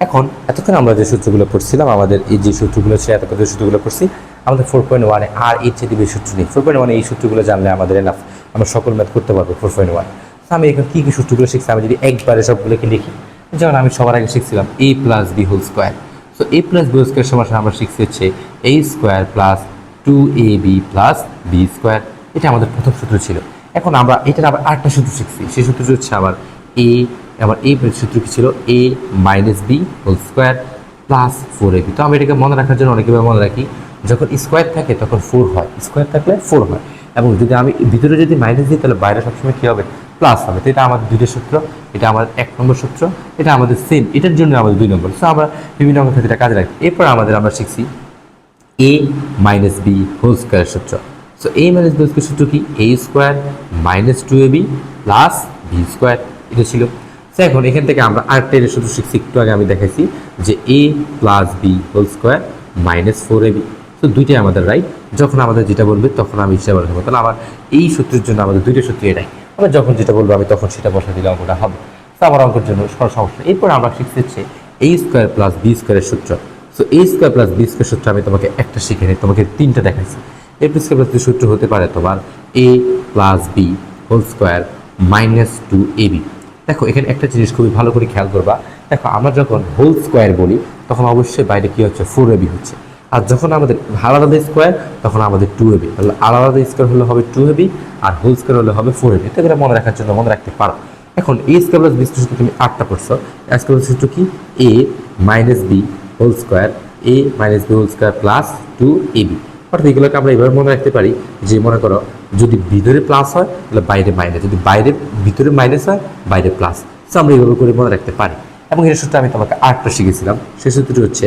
এখন এতক্ষণ আমরা যে সূত্রগুলো পড়ছিলাম, আমাদের এই যে সূত্রগুলো ছিল, এতক্ষণ যে সূত্রগুলো পড়ছি, আমাদের 4.1 আর এর চেয়ে বেশি সূত্র নেই। 4.1 এই সূত্রগুলো জানলে আমাদের এনাফ, আমরা সকল ম্যাথ করতে পারবো 4.1। আমি এখন কী কী সূত্রগুলো শিখছি, আমি যদি একবারে সবগুলোকে লিখি, যেমন আমি সবার আগে শিখছিলাম a plus B whole square. So a plus B whole square সমান আমরা শিখছি হচ্ছে a square plus 2ab plus B square, এটা আমাদের প্রথম সূত্র ছিল। এখন আমরা এটার আবার আরেকটা সূত্র শিখছি, সেই সূত্রটি হচ্ছে আবার এই সূত্র কি ছিল a minus B whole square plus 4ab। তো আমি এটাকে মনে রাখার জন্য অনেকভাবে মনে রাখি, যখন স্কোয়ার থাকে তখন 4 হয়, স্কোয়ার থাকলে 4 হয়, এবং যদি আমি ভিতরে যদি মাইনাস দিই তাহলে বাইরে সবসময় কী হবে, প্লাস হবে। তো এটা আমাদের 2টা সূত্র, এটা আমাদের 1 নম্বর সূত্র, এটা আমাদের সেম, এটার জন্য আমাদের 2 নম্বর। সো আমরা বিভিন্ন অঙ্কের ক্ষেত্রে কাজে রাখি। এরপর আমরা শিখছি a minus B whole square সূত্র। So a minus B whole square সূত্র কি, a square minus 2ab plus B square, এটা ছিল। সো এখন এখান থেকে আমরা আরেকটা এটা সূত্র শিখছি, একটু আগে আমি দেখাইছি যে a plus B whole square minus 4ab। তো দুইটাই আমাদের রাইট, যখন আমাদের যেটা বলবে তখন আমি সেটা বলবো। তাহলে আমার এই সূত্রের জন্য আমাদের 2টা সূত্রই রাইট, আমরা যখন যেটা বলবো আমি তখন সেটা বসা দিলে অঙ্কটা হবে। তো আমার অঙ্কের জন্য কোনো সমস্যা। এরপর আমরা শিখছি হচ্ছে এ স্কোয়ার প্লাস বি স্কোয়ারের সূত্র। সো এ স্কোয়ার প্লাস বি স্কোয়ার সূত্র আমি তোমাকে একটা শিখে নিই, তোমাকে 3টা দেখাইছি। এ স্কোয়ার প্লাস বি সূত্র হতে পারে তোমার a plus B whole square minus 2ab। দেখো এখানে একটা জিনিস খুবই ভালো করে খেয়াল করবা, দেখো আমরা যখন হোল স্কোয়ার বলি তখন অবশ্যই বাইরে কী হচ্ছে, 4ab হচ্ছে, আর যখন আমাদের আলাদা স্কোয়ার তখন আমাদের 2ab। তাহলে আলাদা স্কোয়ার হলে হবে 2ab, আর হোল স্কোয়ার হলে হবে 4ab। তো এটা মনে রাখার জন্য মনে রাখতে পারো। এখন a square plus B square সূত্র তুমি 8টা করছো, স্কোয়ার সূত্র কি, a minus B whole square A minus B whole square plus 2ab। অর্থাৎ এগুলোকে আমরা এভাবে মনে রাখতে পারি যে মনে করো যদি ভিতরে প্লাস হয় তাহলে বাইরে মাইনাস, যদি ভিতরে মাইনাস হয় বাইরে প্লাস। সো আমরা এইভাবে করে মনে রাখতে পারি। এবং এর সূত্রে আমি তোমাকে আরেকটা শিখেছিলাম, সেই সূত্রটি হচ্ছে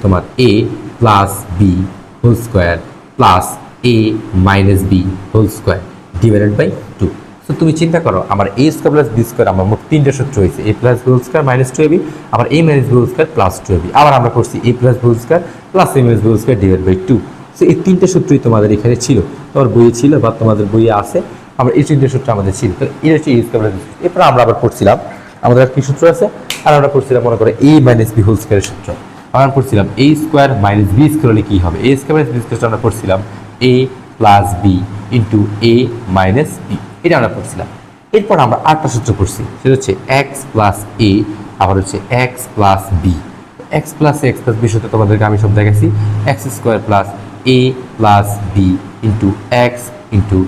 তোমার a plus B whole square plus a minus B whole square divided by 2। So তুমি চিন্তা করো আমার a square plus B square আমার মোট তিনটে সূত্র হয়েছে, a plus B whole square minus 2ab, আবার a minus B whole square plus 2ab, আবার আমরা করছি a plus B whole square plus a minus B whole square divide by 2। So এই তিনটে সূত্রই তোমাদের এখানে ছিল, তোমার বইয়ে ছিল বা তোমাদের বইয়ে আছে। আমরা এই তিনটে সূত্র আমাদের ছিল, তো এটা হচ্ছে a স্কোয়ার প্লাস বি। এরপর আমরা আবার পড়ছিলাম আমাদের আর কি সূত্র আছে, আর আমরা পড়ছিলাম মনে করে a মাইনাস বি হোল স্কোয়ারের সূত্র। আমরা পড়ছিলাম a square minus B square হলে কী হবে, a square minus B square আমরা পড়ছিলাম a plus B into a minus B, এটা আমরা পড়ছিলাম। এরপর আমরা আরেকটা সূত্র পড়ছি, সেটা হচ্ছে এক্স প্লাস এ, আবার হচ্ছে x plus b. X plus x plus b সূত্র তোমাদেরকে আমি সব দেখাচ্ছি, x square plus a plus B into x into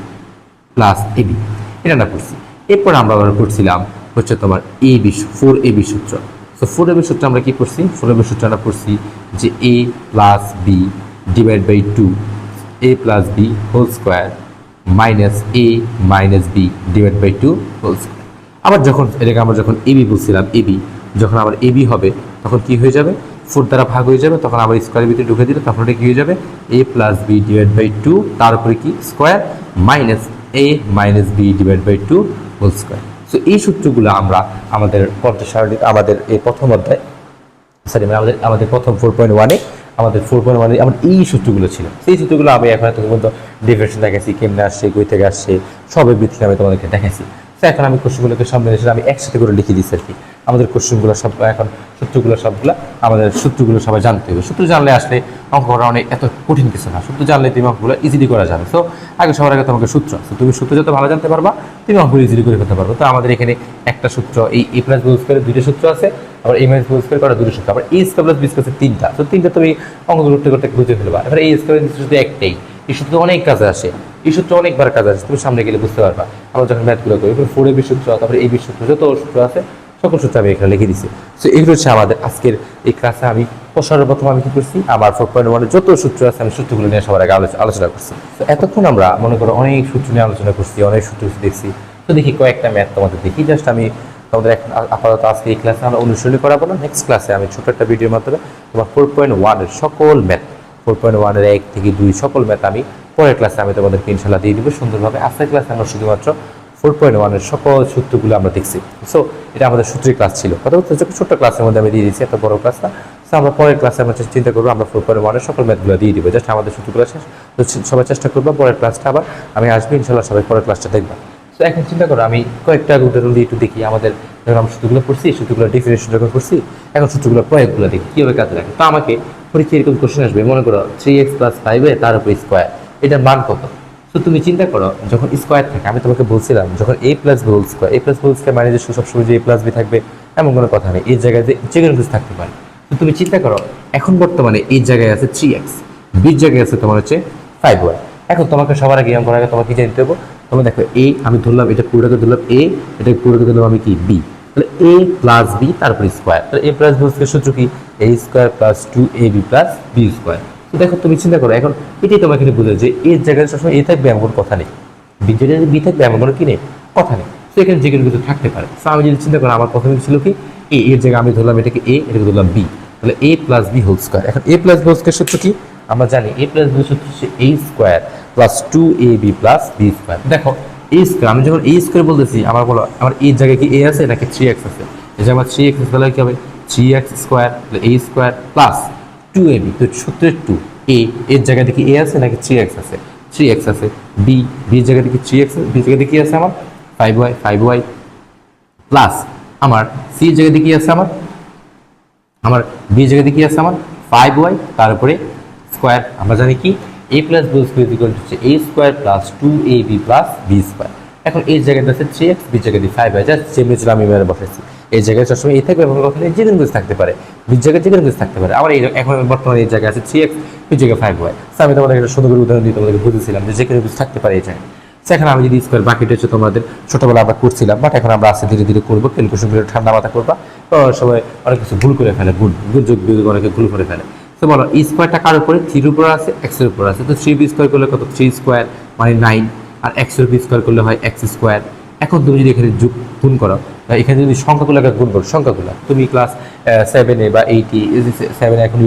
plus a b, এটা আমরা পড়ছি। এরপর আমরা আবার পড়ছিলাম হচ্ছে তোমার এ বি 4ab সূত্র। সো 4ab সূত্র আমরা কি পড়ছি, 4ab সূত্র আমরা পড়ছি যে a plus B divide by 2 a plus B whole square minus a minus B divide by 2 whole square. আবার যখন এটাকে আমরা যখন এবি বলছিলাম, এবি যখন আবার এবি হবে তখন কি হয়ে যাবে, 4 দ্বারা ভাগ হয়ে যাবে, তখন আবার স্কোয়ারের ভিতরে ঢুকে দিলে তখন এটা কি হয়ে যাবে a plus B divide by 2, তার উপরে কি square minus a minus B divide by 2 whole square. So এই সূত্রগুলো আমরা আমাদের পর্যায় সারণী আমাদের এই প্রথম অধ্যায় আমাদের প্রথম 4.1-এ আমাদের 4.1-এ আমার এই সূত্রগুলো ছিল। সেই সূত্রগুলো আমি এখন তোমাদের ডেফিনেশন দেখাচ্ছি, কেমনে আসছে, কই থেকে আসছে, সবের ভিত্তিতে আমি তোমাদেরকে দেখাচ্ছি। তো এখন আমি কোশ্চেনগুলোকে সামনে এসে আমি একসাথে করে লিখে দিচ্ছি আর কি। আমাদের কোশ্চেনগুলো সব এখন সূত্রগুলো সবগুলো আমাদের সূত্রগুলো সবাই জানতে হবে। সূত্র জানলে আসলে অঙ্ক করা অনেক এত কঠিন কিছু না, সূত্র জানলে তুমি অঙ্কগুলো ইজিলি করা যাবে। তো আগে সবার আগে তোমাকে সূত্র, তুমি সূত্র যত ভালো জানতে পারবা তুমি অঙ্কগুলো ইজিলি করে ফেলতে পারবো। তো আমাদের এখানে একটা সূত্র, এই এ প্লাস বি স্কোয়ারের দুইটা সূত্র আছে, আবার এ মাইনাস বি স্কোয়ার করা দুটো সূত্র, আবার এ স্কোয়ার প্লাস বি স্কোয়ার তিনটা। তো তিনটা তুমি অঙ্কগুলো করতে করতে বুঝে ফেলবা। এবার এই স্কোয়ারের শুধু একটাই, এই সূত্র অনেক কাজে আসে, এই সূত্র অনেকবার কাজে আসে, তুমি সামনে গেলে বুঝতে পারবা। আমরা যখন ম্যাথগুলো করি 4ab সূত্র, তারপরে এই সূত্র, যত সূত্র আছে সকল সূত্র আমি এখানে লিখে দিচ্ছি। সো এগুলো হচ্ছে আমাদের আজকের এই ক্লাসে আমি সর্বপ্রথম আমি কি করছি, আমার 4.1-এর যত সূত্র আছে আমি সূত্রগুলো নিয়ে সবার আগে আলোচনা করছি। তো এতক্ষণ আমরা মনে করো অনেক সূত্র নিয়ে আলোচনা করছি, অনেক সূত্র দেখছি। তো দেখি কয়েকটা ম্যাথ তোমাদের দেখি, জাস্ট আমি তোমাদের এখন আপাতত আজকে এই ক্লাসে আমরা অনুশীলনী করাবো না, নেক্সট ক্লাসে আমি ছোট একটা ভিডিওর মাধ্যমে তোমার 4.1-এর সকল ম্যাথ, 4.1-এর 1 থেকে 2 সকল ম্যাথ আমি পরের ক্লাসে আমি তোমাদেরকে ইনশাল্লাহ দিয়ে দিব সুন্দরভাবে। আজকের ক্লাসে আমরা শুধুমাত্র 4.1-এর সকল সূত্রগুলো আমরা দেখছি। সো এটা আমাদের সূত্রের ক্লাস ছিল, কথা বলতে ছোট্ট ক্লাসের মধ্যে আমি দিয়ে দিচ্ছি, এত বড় ক্লাস না। সো আমরা পরের ক্লাসে আমরা চিন্তা করবো আমরা 4.1-এর সকল ম্যাথগুলো দিয়ে দিব, জাস্ট আমাদের সূত্রগুলো শেষ। তো সবাই চেষ্টা করবো পরের ক্লাসটা আবার আমি আসবো ইনশাল্লাহ, সবাই পরের ক্লাসটা দেখবা। তো এখন চিন্তা করো আমি কয়েকটা উদাহরণ দিয়ে একটু দেখি, আমাদের যখন আমরা সূত্রগুলো পড়ছি, সূত্রগুলো ডেফিনেশন যখন করছি, এখন সূত্রগুলো প্রয়োগগুলো দেখি কীভাবে কাজে লাগে। তো আমাকে পরীক্ষা এরকম কোশ্চেন আসবে, মনে করো 3x + 5a তার উপরে স্কোয়ার, এটার মান কত। তো তুমি চিন্তা করো যখন স্কোয়ার থাকে, আমি তোমাকে বলছিলাম যখন a plus B whole square, a plus B whole square মানে যে সবসময় যে a প্লাস বি থাকবে এমন কোনো কথা নেই, এই জায়গায় যে কোনো কিছু থাকতে পারে। তো তুমি চিন্তা করো এখন বর্তমানে এই জায়গায় আছে 3x, বির জায়গায় আছে তোমার হচ্ছে 5y। এখন তোমাকে সবার আগে করার আগে তোমাকে জানতে হবে, তোমরা দেখো a আমি ধরলাম, এটা পুরোটাকে ধরলাম a, এটা পুরোটাকে ধরলাম আমি কি b, তাহলে a প্লাস b তারপরে স্কোয়ার, তাহলে a প্লাস b স্কোয়ার সূত্র কি a square plus 2ab plus b square. তো দেখো তুমি চিন্তা করো এখন এটাই তোমাকে বোঝে যে এর জায়গায় সবসময় a থাকবে এমন কোনো কথা নেই, বির জায়গায় b থাকবে এমন কোনো কি নেই, কথা নেই। তো এখানে যে কোনো কিছু থাকতে পারে। তো আমি যদি চিন্তা করো আমার প্রথমে ছিল কি a, এর জায়গায় আমি ধরলাম এটাকে a, এটাকে ধরলাম b, তাহলে a plus b whole square. এখন a plus b whole square সূত্র কি আমরা জানি, a প্লাস b সূত্র হচ্ছে a square plus 2ab plus b square. দেখো a স্কোয়ার, আমি যখন a স্কোয়ার বলতেছি আমার বলো আমার এর জায়গায় কি a আছে নাকি 3x আছে, এই যে আমার 3x আছে তাহলে কি হবে 3x স্কোয়ার, তাহলে a স্কোয়ার প্লাস 2ab, তো সূত্রের 2 a এর জায়গায় দেখি a আছে নাকি 3x আছে, 3x আছে, b এর জায়গায় দেখি 3x আছে, b এর জায়গায় দেখি আছে আমার 5y প্লাস আমার c এর জায়গায় দেখি আছে আমার b এর জায়গায় দেখি আছে আমার 5y তার উপরে স্কোয়ার। আমরা জানি কি a plus b square equal to হচ্ছে a square plus 2ab plus b square. এখন এই জায়গাটা আছে 3x, b জায়গায় 5y, জাস্ট সেম রেজাল্ট আমি এবারে বসাইছি। এই জায়গায় সবসময় a থাকবে এবং কথা যে কোনো কিছু থাকতে পারে, b জায়গায় যে কোনো কিছু থাকতে পারে। আবার এই এখন বর্তমানে এই জায়গায় আছে 3x, b জায়গায় 5y। আমি তোমাদের একটা সুন্দর করে উদাহরণ দিয়ে তোমাদেরকে বুঝেছিলাম যে কোনো কিছু থাকতে পারে এই জায়গায়। সেখানে আমি যদি স্কোয়ার বাকিটা হচ্ছে তোমাদের ছোটবেলা আমরা করছিলাম, বাট এখন আমরা আস্তে ধীরে ধীরে করবো, ক্যালকুলেশনগুলো ঠান্ডা মাথা করবা। তো সবাই অনেক কিছু ভুল করে ফেলে, গুণ যোগ বিয়োগ অনেকে ভুল করে ফেলে। তো বলো এই স্কোয়ারটা কার উপরে, 3 উপরে আছে, x এর উপরে আছে। তো 3b স্কোয়ার করলে কত, 3 স্কোয়ার মানে 9, আর x এর উপর স্কোয়ার করলে হয় x স্কোয়ার। এখন তুমি যদি এখানে যোগ গুণ করো, এখানে যদি সংখ্যাগুলোকে গুণ করো, সংখ্যাগুলো তুমি ক্লাস 7-এ বা 8-এ, 7 এখন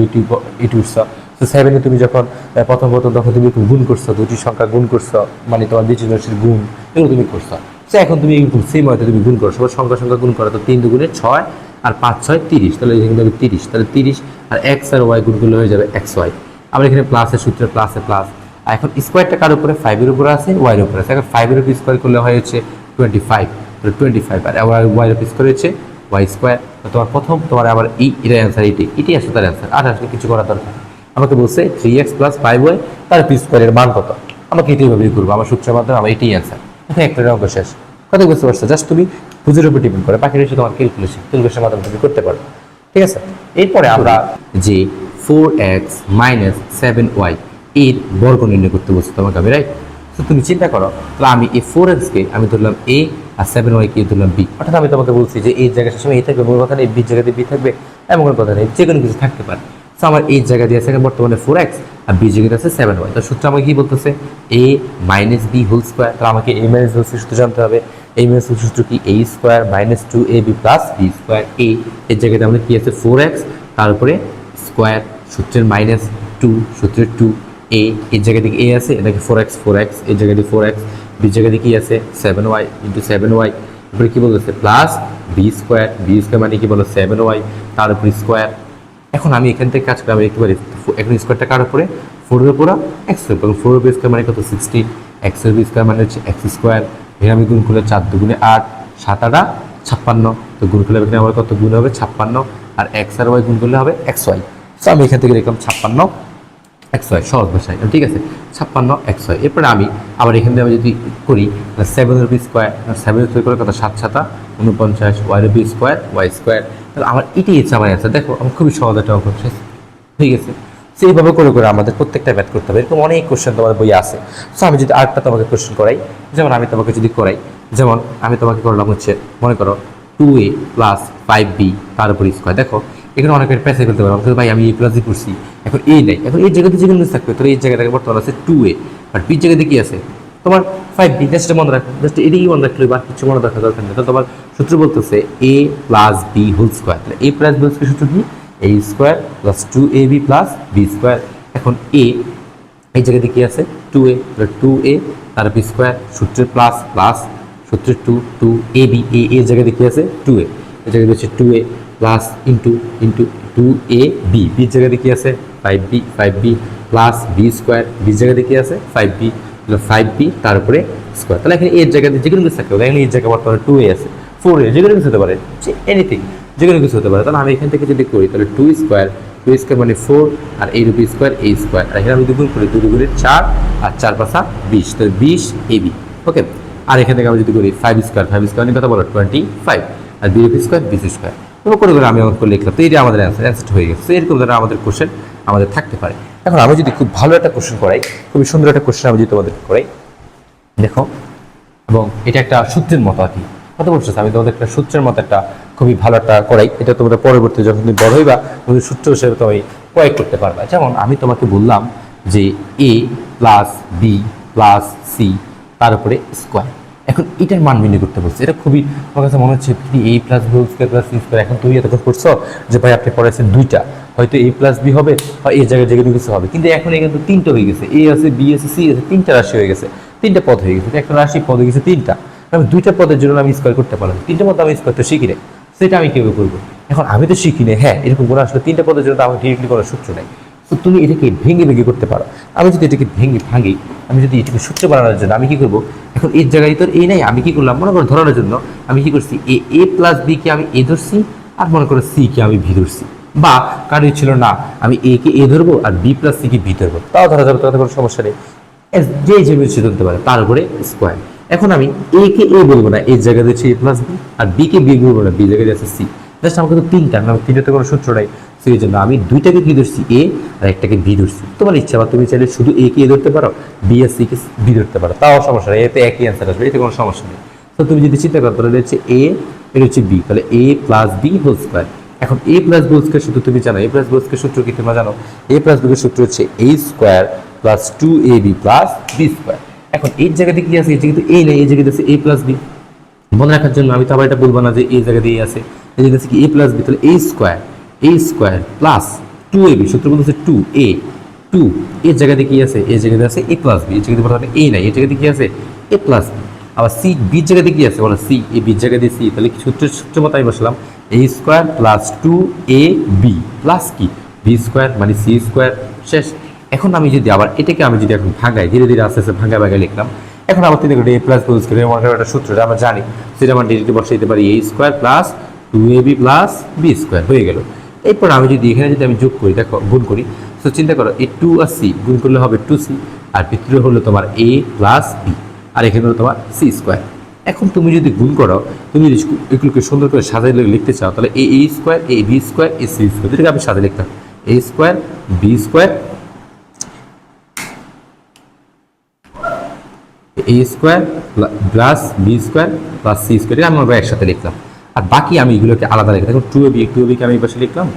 এইট উঠছ, তো 7-এ তুমি যখন প্রথম তখন তুমি গুণ করছো, দুটি সংখ্যা গুণ করছো, মানে তোমার বীজগণিত রাশির গুণ এগুলো তুমি করছো। তো এখন তুমি সেম হয়তো তুমি গুণ করো, সবার সংখ্যা গুণ করো, তো 3 দুগুণে 6 আর 5 6 30, তাহলে এখানে হবে 30, তাহলে 30 আর x আর y গুণ করলে হয়ে যাবে xy। আবার এখানে প্লাসের সূত্রে প্লাসে প্লাস। আর এখন স্কোয়ারটা কার উপরে, 5 এর উপরে আছে, y এর উপরে আছে। এখন 5 এর উপর স্কোয়ার করলে হয় হচ্ছে 25, তাহলে 25 আর y এর উপর স্কোয়ার হচ্ছে y স্কোয়ার। তোমার প্রথম তোমার আবার এটার অ্যান্সার এটাই আসলে তার অ্যান্সার, আর আসলে কিছু করার দরকার নেই। আমাকে বলছে 3x + 5y তার পি স্কোয়ারের মান কত, আমাকে এটাই ভাবেই করবো, আমার সূত্রের মাধ্যমে আমার এটাই অ্যান্সার। এখন একটা অঙ্ক শেষ, কথা বুঝতে পারছো? জাস্ট তুমি বুঝের উপর ডিপেন্ড করে, বাকি রয়েছে তোমার ক্যালকুলেশনের মাধ্যমে তুমি করতে পারো, ঠিক আছে? এরপরে আমরা যে 4x - 7y এর বর্গ নির্ণয় করতে বলছি তোমাকে আমি, রাইট? তো তুমি চিন্তা করো, তাহলে আমি এই 4x কে আমি ধরলাম a আর 7y কে ধরলাম b। অর্থাৎ আমি তোমাকে বলছি যে এই জায়গাটার সময় a থাকবে, কোনো কথা নেই, b জায়গাতে b থাকবে, এমন কোনো কথা নেই, যে কোনো কিছু থাকতে পারে। তো আমার এই জায়গা দিয়ে আছে বর্তমানে 4x আর b জায়গাতে আছে 7y। তো সূত্র আমাকে কি বলতেছে, a - b হোল স্কোয়ার। তাহলে আমাকে a - b হোল সূত্র জানতে হবে। a - b সূত্র কি, a square - 2ab + b square. a এর জায়গাতে আমাদের কি আছে 4x, তার উপরে স্কোয়ার, সূত্রের -2, সূত্রের 2, a এর জায়গায় দিকে a আছে, এটাকে 4x এর জায়গায় দিয়ে 4x, b জায়গায় দিয়ে কি আছে 7y × 7y, তারপরে কি বলতেছে প্লাস b স্কোয়ার মানে কি বলো 7y তার উপরে স্কোয়ার। এখন আমি এখান থেকে কাজ করে আমি লিখতে পারি, এখন স্কোয়ারটা কার উপরে, 4 এর উপরে x এর উপরে, 4 এর উপরে স্কোয়ার মানে কত 16, x এর উপরে স্কোয়ার মানে হচ্ছে x স্কোয়ার। এখানে আমি গুণ করলে 4 দুগুণে 8, 7 8 56, তো গুণ করলে এখানে আমার কত গুণ হবে 56, আর x আর y গুণ করলে হবে xy। তো আমি এখান থেকে লিখলাম 56 xy, সহজ ভাষায়, ঠিক আছে? 56 xy। এরপরে আমি আবার এখান থেকে আমি যদি করি 7 এর উপর স্কোয়ার, 7 এর স্কোয়ার করে কত 7 7 49, y এর উপর স্কোয়ার y স্কোয়ার। তাহলে আমার এটাই হচ্ছে আমার অ্যান্সার। দেখো আমার খুবই সহজ একটা অঙ্ক হয়ে গেছে। সেইভাবে করে করে আমাদের প্রত্যেকটা ম্যাথ করতে হবে, এরকম অনেক কোশ্চেন তোমার বই আছে। সো আমি যদি আরেকটা তোমাকে কোশ্চেন করাই, যেমন আমি তোমাকে যদি করাই, যেমন আমি তোমাকে করলাম হচ্ছে মনে করো 2a + 5b তার উপর স্কোয়ার। দেখো এখানে অনেকের পেঁচে ফেলতে পারবো, ভাই আমি a + b করছি, এখন a নাই, এখন এই জায়গাতে যেগুলো থাকবে, তাহলে এই জায়গাটাকে বর্তমানে আছে 2a, আর b জায়গাতে কি আছে তোমার 5b। জাস্ট মনে রাখো, জাস্ট এটাই মনে রাখলে বা কিছু মনে রাখার দরকার নেই। তাহলে তোমার সূত্র বলতেছে a + b হোল স্কোয়ার। তাহলে a + b হোল স্কোয়ার সূত্র কি, a square + 2ab + b square. এখন a এই জায়গাতে কি আছে 2a, তাহলে 2a তার উপর স্কোয়ার, সূত্রের প্লাস প্লাস, সূত্রের 2ab, a এর জায়গাতে কি আছে 2a, এই জায়গাতে হচ্ছে 2a plus into 2ab, b এর জায়গাতে কি আছে 5b plus b square, b এর জায়গাতে কি আছে 5b, তাহলে 5b তার উপরে স্কোয়ার। তাহলে এখানে এর জায়গাতে যে কোনো কিছু থাকতে পারে, এখানে এর জায়গায় বর্তমানে 2a আছে, 4a, যে কোনো কিছু হতে পারে, এনিথিং, যে কোনো কিছু হতে পারে। তাহলে আমি এখান থেকে যদি করি, তাহলে 2 স্কোয়ার মানে 4, আর এই রুপি স্কোয়ার a স্কোয়ার, আর এখানে আমি দুগুণ করি, 2 দুগুণে 4 আর 4 5 20, তাহলে 20 ab। ওকে, আর এখান থেকে আমি যদি করি 5 স্কোয়ার নিয়ে কথা বলো 25, আর b স্কোয়ার 20 স্কোয়ার। তো করে করে আমি অঙ্ক লিখলাম, তো এটা আমাদের অ্যান্সার হয়ে গেছে। এরকম ধরনের আমাদের কোশ্চেন আমাদের থাকতে পারে। এখন আমি যদি খুব ভালো একটা কোশ্চেন করাই, খুবই সুন্দর একটা কোশ্চেন আমি যদি তোমাদের করাই, দেখো, এবং এটা একটা সূত্রের মতো আর কি, কথা বলছো, আমি তোমাদের একটা সূত্রের মতো একটা খুবই ভালো একটা করাই, এটা তোমরা পরবর্তী যখন তুমি বড় হইবা তুমি সূত্র হিসেবে তুমি প্রয়োগ করতে পারবা। যেমন আমি তোমাকে বললাম যে a + b + c তার উপরে স্কোয়ার। এখন এটার মান নির্ণয় করতে বলছে, এটা খুবই আমার কাছে মনে হচ্ছে কি a + b whole square + c square. এখন তুমি এতক্ষণ করছো যে ভাই আপনি পড়াইছেন দুইটা, হয়তো a + b হবে, হয় এই জায়গায় যেগুলো কিছু হবে, কিন্তু এখন কিন্তু তিনটা হয়ে গেছে, a আছে, b আছে, c আছে, তিনটা রাশি হয়ে গেছে, তিনটা পদ হয়ে গেছে, একটা রাশি পদ হয়ে গেছে তিনটা। আমি দুইটা পদের জন্য আমি স্কোয়ার করতে পারলাম, তিনটা পদ আমি স্কোয়ার তো শিখি নাই, সেটা আমি কীভাবে করবো? এখন আমি তো শিখি নাই, হ্যাঁ এরকম করে আসলে তিনটা পদের জন্য তো আমার ডিরেক্টলি করার সূত্র নাই। তো তুমি এটাকে ভেঙে করতে পারো। আমি যদি এটাকে ভাঙি, আমি যদি এটাকে সূত্র বানানোর জন্য আমি কি করবো, এখন এর জায়গায় তো এই নাই, আমি কি করলাম মনে করো ধরানোর জন্য আমি কি করছি, a + b কে আমি a ধরছি, আর মনে করো c কে আমি v ধরছি, বা কারোই ছিল না আমি a কে a ধরবো আর b + c কে b ধরবো, তাও ধরা যাবে, তাতে কোনো সমস্যা নেই, যে বেশি ধরতে পারে তার উপরে স্কোয়ার। এখন আমি a কে a বলবো না, এর জায়গায় আছে a + b, R b K b বলবো না, b জায়গায় আছে c, জাস্ট আমাকে তো তিনটা, না তিনটাতে কোনো সূত্র নাই। তো এই জন্য আমি দুইটাকে কি ধরছি এ আর একটাকে বি ধরছি। তোমার ইচ্ছা, বা তুমি চাইলে শুধু এ কে ধরতে পারো, বি আর সি কে বি ধরতে পারো, তাও সমস্যা নেই, এতে একই অ্যান্সার আসবে, এতে কোনো সমস্যা নেই। তো তুমি যদি চিন্তা করো তাহলে হচ্ছে এ, এটা হচ্ছে বি, তাহলে এ প্লাস বি হোল স্কোয়ার। এখন এ প্লাস বি হোল স্কোয়ার সূত্র তুমি জানো, এ প্লাস বি হোল স্কোয়ার সূত্র কি তোমরা জানো? এ প্লাস বি এর সূত্র হচ্ছে a square plus 2ab plus B square. এখন এই জায়গাতে কি আছে? এই জায়গাতে এ নেই, এই জায়গাতে আছে এ প্লাস বি। মনে রাখার জন্য আমি তো আবার এটা বলবো না যে এই জায়গা দিয়ে আছে, এই জায়গা আছে কি এ প্লাস বি, তাহলে এ স্কোয়ার প্লাস 2ab, সূত্র বলতেছে 2 এর জায়গাতে কি আছে? এই জায়গাতে আছে এ প্লাস বি, এই জায়গাতে বলতে এ নাই, এই জায়গাতে কি আছে? এ প্লাস বি। আবার সি বির জায়গাতে কি আছে? বলো সি, এ বির জায়গাতে সি, তাহলে সূত্র মতো আমি বসলাম এ স্কোয়ার প্লাস 2ab প্লাস কি বি স্কোয়ার, মানে সি স্কোয়ার। শেষ। এখন আমি যদি আবার এটাকে আমি যদি এখন ভাঙাই, ধীরে ধীরে আস্তে আস্তে ভাঙায় লিখলাম। এখন আমার তিন এ প্লাস বি স্কোয়ার একটা সূত্র আমরা জানি, সেটা আমরা ডিরেক্টলি বসে দিতে পারি a square plus 2ab plus B square হয়ে গেল। এরপর আমি যদি এখানে যদি আমি যোগ করি, দেখো গুণ করি, তো চিন্তা করো এই 2 আর সি গুণ করলে হবে 2c, আর ভিতরে হলো তোমার এ প্লাস বি, আর এখানে হলো তোমার সি স্কোয়ার। এখন তুমি যদি গুণ করো, তুমি যদি এগুলোকে সুন্দর করে সাজাই লিখতে চাও, তাহলে a square, a b square, a c square, যেটাকে আমি সাজাই লিখতাম a square b square, a square plus B square plus c square, এটা আমি আবার একসাথে লিখলাম। আর বাকি আমি এগুলোকে আলাদা লিখলাম। এখন 2ab কে আমি পাশে লিখলাম,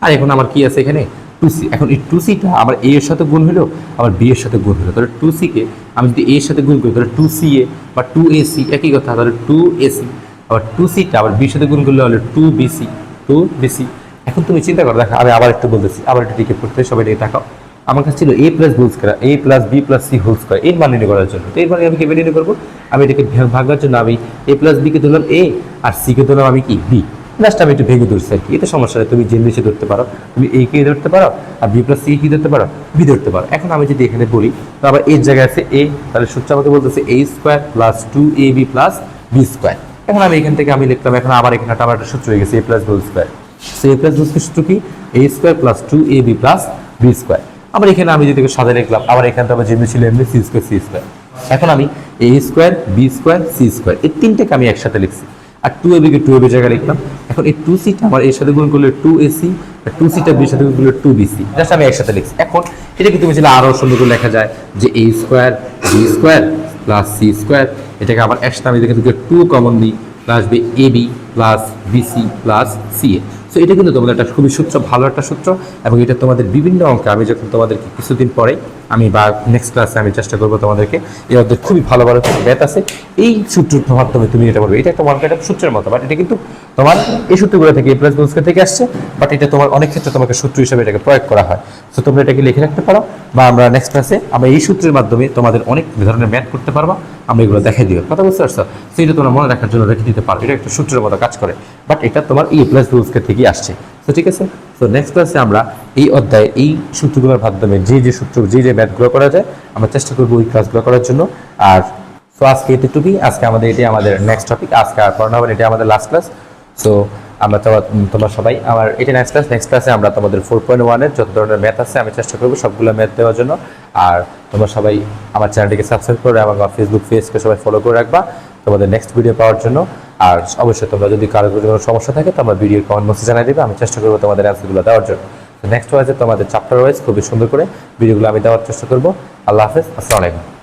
আর এখন আমার কি আছে এখানে 2c। এখন এই 2cটা আমার a এর সাথে গুণ হলো, আবার b এর সাথে গুণ হলো, তাহলে 2c কে আমি যদি a এর সাথে গুণ করি তাহলে 2ca বা 2ac একই কথা, তাহলে 2ac, আবার 2cটা আবার b এর সাথে গুণ করলে হলো 2bc। এখন তুমি চিন্তা করো, দেখো আমি আবার একটু বলতেছি, আবার একটু টিকে পড়তে, সবাই দিকে তাকাও। আমার কাছে ছিল a plus whole square, a plus b plus c whole square, এর মান নির্ণয় করার জন্য। তো এর মানে আমি কীভাবে নির্ণয় করবো? আমি এটাকে ভাগার জন্য আমি এ প্লাস বিকে ধরলাম এ, আর সি কে ধরলাম আমি কি বি। জাস্ট আমি একটু ভেঙে ধরছি আর কি, এতে সমস্যা নেই। তুমি যে নিচে ধরতে পারো, তুমি এ কে ধরতে পারো, আর বি প্লাস সি কি ধরতে পারো, বি ধরতে পারো। এখন আমি যদি এখানে বলি, তো আবার এর জায়গায় আছে এ, তাহলে সূত্র আমাকে বলতেছে a square plus 2ab plus B square. এখন আমি এখান থেকে আমি লিখলাম, এখন আবার এখানে আবার একটা সূত্র হয়ে গেছে a plus whole square. So a plus whole square সূত্র কি? A square plus 2ab plus B square. আবার এখানে আমি যদি সাজা লিখলাম, আবার এখানে তো আমার যেমনি ছিল এমনি সি স্কোয়ার। এখন আমি a square b square c square, এই তিনটাকে আমি একসাথে লিখছি, আর 2ab কে 2ab জায়গায় লিখলাম। এখন এই 2cটা আমার এর সাথে গুণ করলে 2ac, আর 2cটা বির সাথে গুণ করলে 2bc, জাস্ট আমি একসাথে লিখছি। এখন এটাকে তুমি চাইলে আরও সুন্দর করে লেখা যায় যে a square b square plus c square, এটাকে আবার একসাথে আমি দেখে 2 কমন দিই, plus b ab plus b c plus c a. So এটা কিন্তু তোমাদের একটা খুবই সূত্র, ভালো একটা সূত্র, এবং এটা তোমাদের বিভিন্ন অঙ্কে আমি যখন তোমাদেরকে কিছুদিন পরে আমি বা নেক্সট ক্লাসে আমি চেষ্টা করবো তোমাদেরকে, এই অধ্যায় খুবই ভালো ভালো ম্যাথ আছে, এই সূত্রের মাধ্যমে তুমি এটা পারবে। এটা একটা ওয়ান কাইন্ড অফ সূত্রের মতো, বাট এটা কিন্তু তোমার এই সূত্রগুলো থেকে এ প্লাস বি স্কয়ার থেকে আসছে, বাট এটা তোমার অনেক ক্ষেত্রে তোমাকে সূত্র হিসেবে এটাকে প্রয়োগ করা হয়। সো তোমরা এটাকে লিখে রাখতে পারো, বা আমরা নেক্সট ক্লাসে আমরা এই সূত্রের মাধ্যমে তোমাদের অনেক ধরনের ম্যাথ করতে পারবা, আমরা এগুলো দেখাই দিব। কথা বুঝতে পারছো? সো এটা তোমরা মনে রাখার জন্য রেখে দিতে পারো, এটা একটা সূত্রের মতো কাজ করে, বাট এটা তোমার এ প্লাস বি স্কয়ার থেকেই আসছে। তো ঠিক আছে, তো নেক্সট ক্লাসে আমরা এই অধ্যায়ে এই সূত্রগুলোর মাধ্যমে যে সূত্র যে ম্যাথগুলো করা যায় আমরা চেষ্টা করবো ওই ক্লাসগুলো করার জন্য। আর সো আজকে এটুকুই, আজকে এটাই আমাদের নেক্সট টপিক, আজকে আর পড়ানো হবে, এটা আমাদের লাস্ট ক্লাস। সো আমরা তোমরা সবাই আমার এটা নেক্সট ক্লাসে আমরা তোমাদের 4.1-এর যত ধরনের ম্যাথ আছে আমি চেষ্টা করবো সবগুলো ম্যাথ দেওয়ার জন্য। আর তোমরা সবাই আমার চ্যানেলটিকে সাবস্ক্রাইব করে এবং আমার ফেসবুক পেজকে সবাই ফলো করে রাখবা তোমাদের নেক্সট ভিডিও পাওয়ার জন্য। আর অবশ্যই তোমরা যদি কারো কোনো সমস্যা থাকে তো আমার ভিডিওর কমেন্ট বক্সে জানিয়ে দেবে, আমি চেষ্টা করবো তোমাদের অ্যান্সারগুলো দেওয়ার জন্য। নেক্সট ওয়াইজে তোমাদের চ্যাপ্টার ওয়াইজ খুবই সুন্দর করে ভিডিওগুলো আমি দেওয়ার চেষ্টা করবো। আল্লাহ হাফেজ, আসসালামু আলাইকুম।